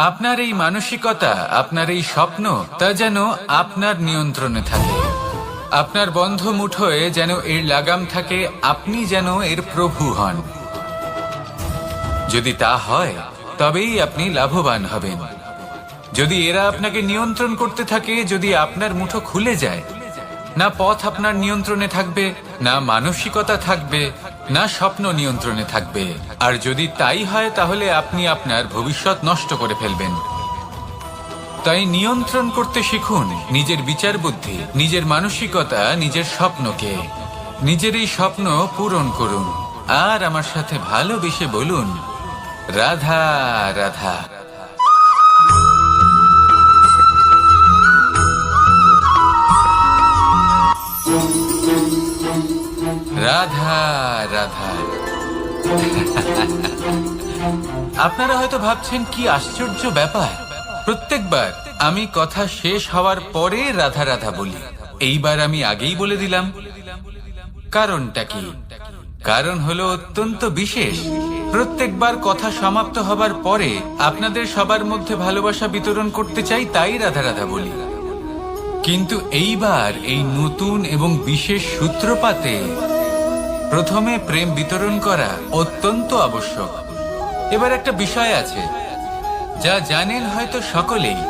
আপনার এই মানসিকতা, আপনার এই স্বপ্ন, তা যেন আপনার নিয়ন্ত্রণে থাকে। আপনার বন্ধ মুঠোয় যেন এর লাগাম থাকে, আপনি যেন এর প্রভু হন। যদি তা হয় তবেই আপনি লাভবান হবেন। যদি এরা আপনাকে নিয়ন্ত্রণ করতে থাকে, যদি আপনার মুঠো খুলে যায়, না পথ আপনার নিয়ন্ত্রণে থাকবে, না মানসিকতা থাকবে, না স্বপ্ন নিয়ন্ত্রণে থাকবে। আর যদি তাই হয় তাহলে আপনি আপনার ভবিষ্যৎ নষ্ট করে ফেলবেন। তাই নিয়ন্ত্রণ করতে শিখুন নিজের বিচার বুদ্ধি, নিজের মানসিকতা, নিজের স্বপ্নকে। নিজের এই স্বপ্ন পূরণ করুন, আর আমার সাথে ভালোবেসে বলুন, রাধা রাধা। রাধা রাধা। আপনারা হয়তো ভাবছেন কি আশ্চর্য ব্যাপার, প্রত্যেকবার আমি কথা শেষ হওয়ার পরে রাধা রাধা বলি। এইবার আমি আগেই বলে দিলাম। কারণটা কি? কারণ হলো অত্যন্ত বিশেষ। প্রত্যেকবার কথা সমাপ্ত হবার পরে আপনাদের সবার মধ্যে ভালোবাসা বিতরণ করতে চাই, তাই রাধা রাধা বলি। কিন্তু এইবার এই নতুন এবং বিশেষ সূত্রপাতে প্রথমে প্রেম বিতরণ করা অত্যন্ত আবশ্যক। এবার একটা বিষয় আছে যা জানেন হয়তো সকলেই,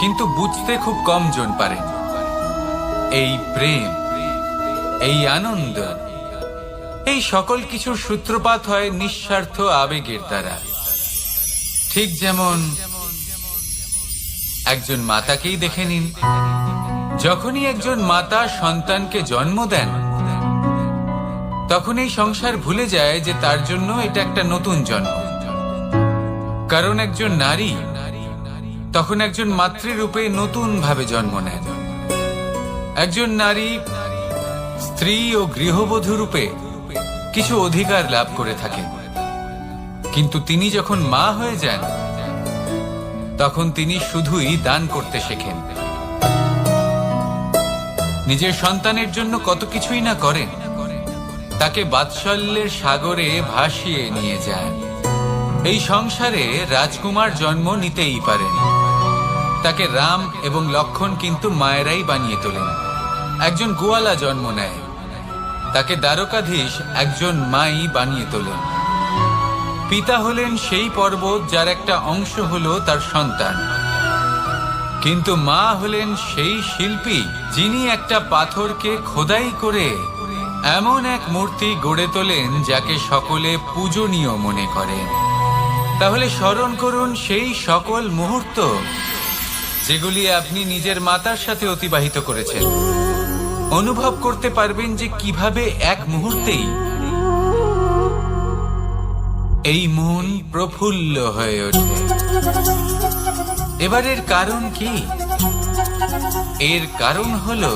কিন্তু বুঝতে খুব কম জন পারেন। এই প্রেম, এই আনন্দ, এই সকল কিছুর সূত্রপাত হয় নিঃস্বার্থ আবেগের দ্বারা। ঠিক যেমন একজন মাতাকেই দেখে নিন। যখনই একজন মাতা সন্তানকে জন্ম দেন, তখন এই সংসার ভুলে যায় যে তার জন্য এটা একটা নতুন জন্ম। কারণ একজন নারী তখন একজন মাতৃরূপে নতুন ভাবে জন্ম নেন। একজন নারী স্ত্রী ও গৃহবধূ রূপে কিছু অধিকার লাভ করে থাকেন, কিন্তু তিনি যখন মা হয়ে যান, তখন তিনি শুধুই দান করতে শেখেন। নিজের সন্তানের জন্য কত কিছুই না করেন, তাকে বাৎসল্যের সাগরে ভাসিয়ে নিয়ে যান। এই সংসারে রাজকুমার জন্ম নিতেই পারেন, তাকে রাম এবং লক্ষণ কিন্তু মায়েরাই বানিয়ে তোলেন। একজন গোয়ালা জন্ম নেয়, তাকে দ্বারকাধীশ একজন মাই বানিয়ে তোলেন। পিতা হলেন সেই পর্বত যার একটা অংশ হলো তার সন্তান, কিন্তু মা হলেন সেই শিল্পী যিনি একটা পাথরকে খোদাই করে এমন এক মূর্তি গড়ে তোলেন যাকে সকলে পূজনীয় মনে করেন। তাহলে স্মরণ করুন সেই সকল মুহূর্ত যেগুলি আপনি নিজের মাতার সাথে অতিবাহিত করেছেন। অনুভব করতে পারবেন যে কিভাবে এক মুহূর্তেই এই মন প্রফুল্ল হয়ে ওঠে। এবারের কারণ কি? এর কারণ হলো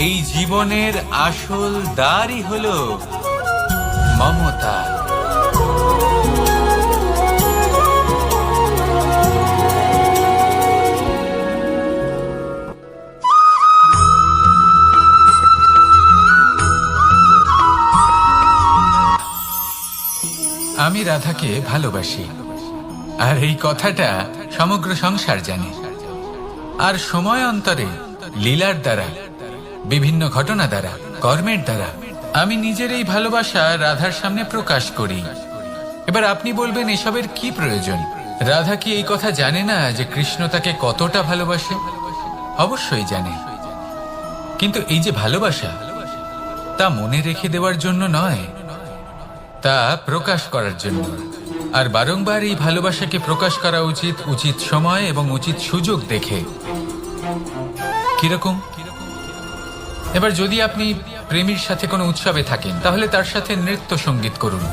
এই জীবনের আসল দ্বারই হলো মমতা। আমি রাধাকে ভালোবাসি, আর এই কথাটা সমগ্র সংসার জানে। আর সময় অন্তরে লীলার দ্বারা, বিভিন্ন ঘটনা দ্বারা, কর্মের দ্বারা আমি নিজের এই ভালোবাসা রাধার সামনে প্রকাশ করি। এবার আপনি বলবেন এসবের কি প্রয়োজন? রাধা কি এই কথা জানে না যে কৃষ্ণ তাকে কতটা ভালোবাসে? অবশ্যই জানে, কিন্তু এই যে ভালোবাসা, তা মনে রেখে দেওয়ার জন্য নয়, তা প্রকাশ করার জন্য। আর বারংবার এই ভালোবাসাকে প্রকাশ করা উচিত, উচিত সময় এবং উচিত সুযোগ দেখে। কিরকম? এবার যদি আপনি প্রেমীর সাথে কোনো উৎসবে থাকেন, তাহলে তার সাথে নৃত্য সঙ্গীত করুন।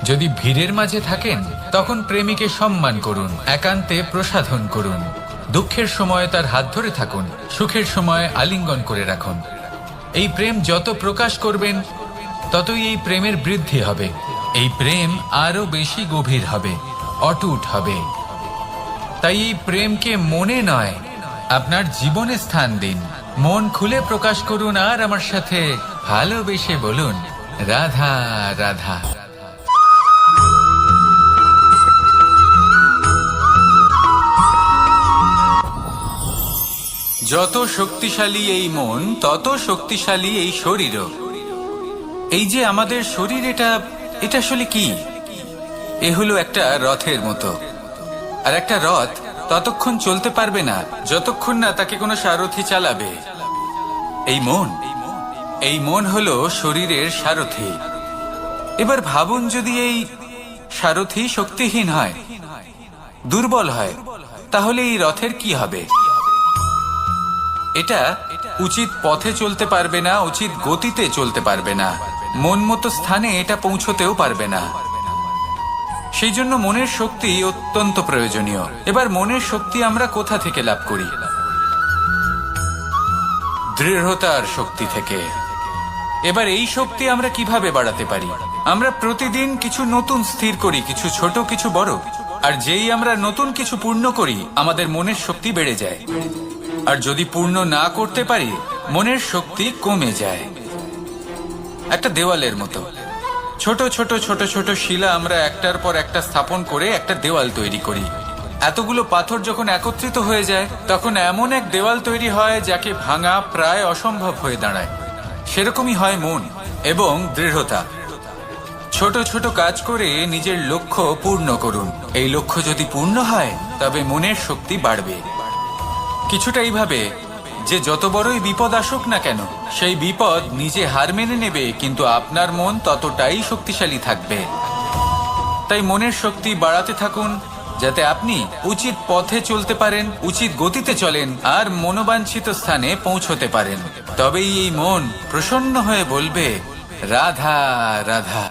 যদি ভিড়ের মাঝে থাকেন, তখন প্রেমীকে সম্মান করুন, একান্তে প্রসাধন করুন। দুঃখের সময় তার হাত ধরে থাকুন, সুখের সময় আলিঙ্গন করে রাখুন। এই প্রেম যত প্রকাশ করবেন, ততই এই প্রেমের বৃদ্ধি হবে। এই প্রেম আরো বেশি গভীর হবে, অটুট হবে। তাই এই প্রেমকে মনে নয়, আপনার জীবনে স্থান দিন। মন খুলে প্রকাশ করুন আর আমার সাথে ভালোবেসে বলুন, রাধা রাধা। যত শক্তিশালী এই মন, তত শক্তিশালী এই শরীরও। এই যে আমাদের শরীর, এটা আসলে কি? এ হলো একটা রথের মতো। আর একটা রথ ততক্ষণ চলতে পারবে না যতক্ষণ না তাকে কোনো সারথি চালাবে। এই মন হলো শরীরের সারথি। এবার ভাবুন, যদি এই সারথি শক্তিহীন হয়, দুর্বল হয়, তাহলে এই রথের কি হবে? এটা উচিত পথে চলতে পারবে না, উচিত গতিতে চলতে পারবে না, মন মতো স্থানে এটা পৌঁছতেও পারবে না। সেই জন্য মনের শক্তি অত্যন্ত প্রয়োজনীয়। এবার মনের শক্তি আমরা কোথা থেকে লাভ করি? দৃঢ়তার শক্তি থেকে। এবার এই শক্তি আমরা কিভাবে বাড়াতে পারি? আমরা প্রতিদিন কিছু নতুন স্থির করি, কিছু ছোট, কিছু বড়। আর যেই আমরা নতুন কিছু পূর্ণ করি, আমাদের মনের শক্তি বেড়ে যায়। আর যদি পূর্ণ না করতে পারি, মনের শক্তি কমে যায়। একটা দেওয়ালের মতো ছোট ছোট ছোট ছোট শিলা আমরা একটার পর একটা স্থাপন করে একটা দেওয়াল তৈরি করি। এতগুলো পাথর যখন একত্রিত হয়ে যায়, তখন এমন এক দেওয়াল তৈরি হয় যাকে ভাঙা প্রায় অসম্ভব হয়ে দাঁড়ায়। সেরকমই হয় মন এবং দৃঢ়তা। ছোট ছোট কাজ করে নিজের লক্ষ্য পূর্ণ করুন। এই লক্ষ্য যদি পূর্ণ হয়, তবে মনের শক্তি বাড়বে। কিছুটা এইভাবে যে যত বড়ই বিপদ আসুক না কেন, সেই বিপদ নিজে হার মেনে নেবে, কিন্তু আপনার মন ততটাই শক্তিশালী থাকবে। তাই মনের শক্তি বাড়াতে থাকুন, যাতে আপনি উচিত পথে চলতে পারেন, উচিত গতিতে চলেন আর মনোবাঞ্ছিত স্থানে পৌঁছতে পারেন। তবেই এই মন প্রসন্ন হয়ে বলবে, রাধা রাধা।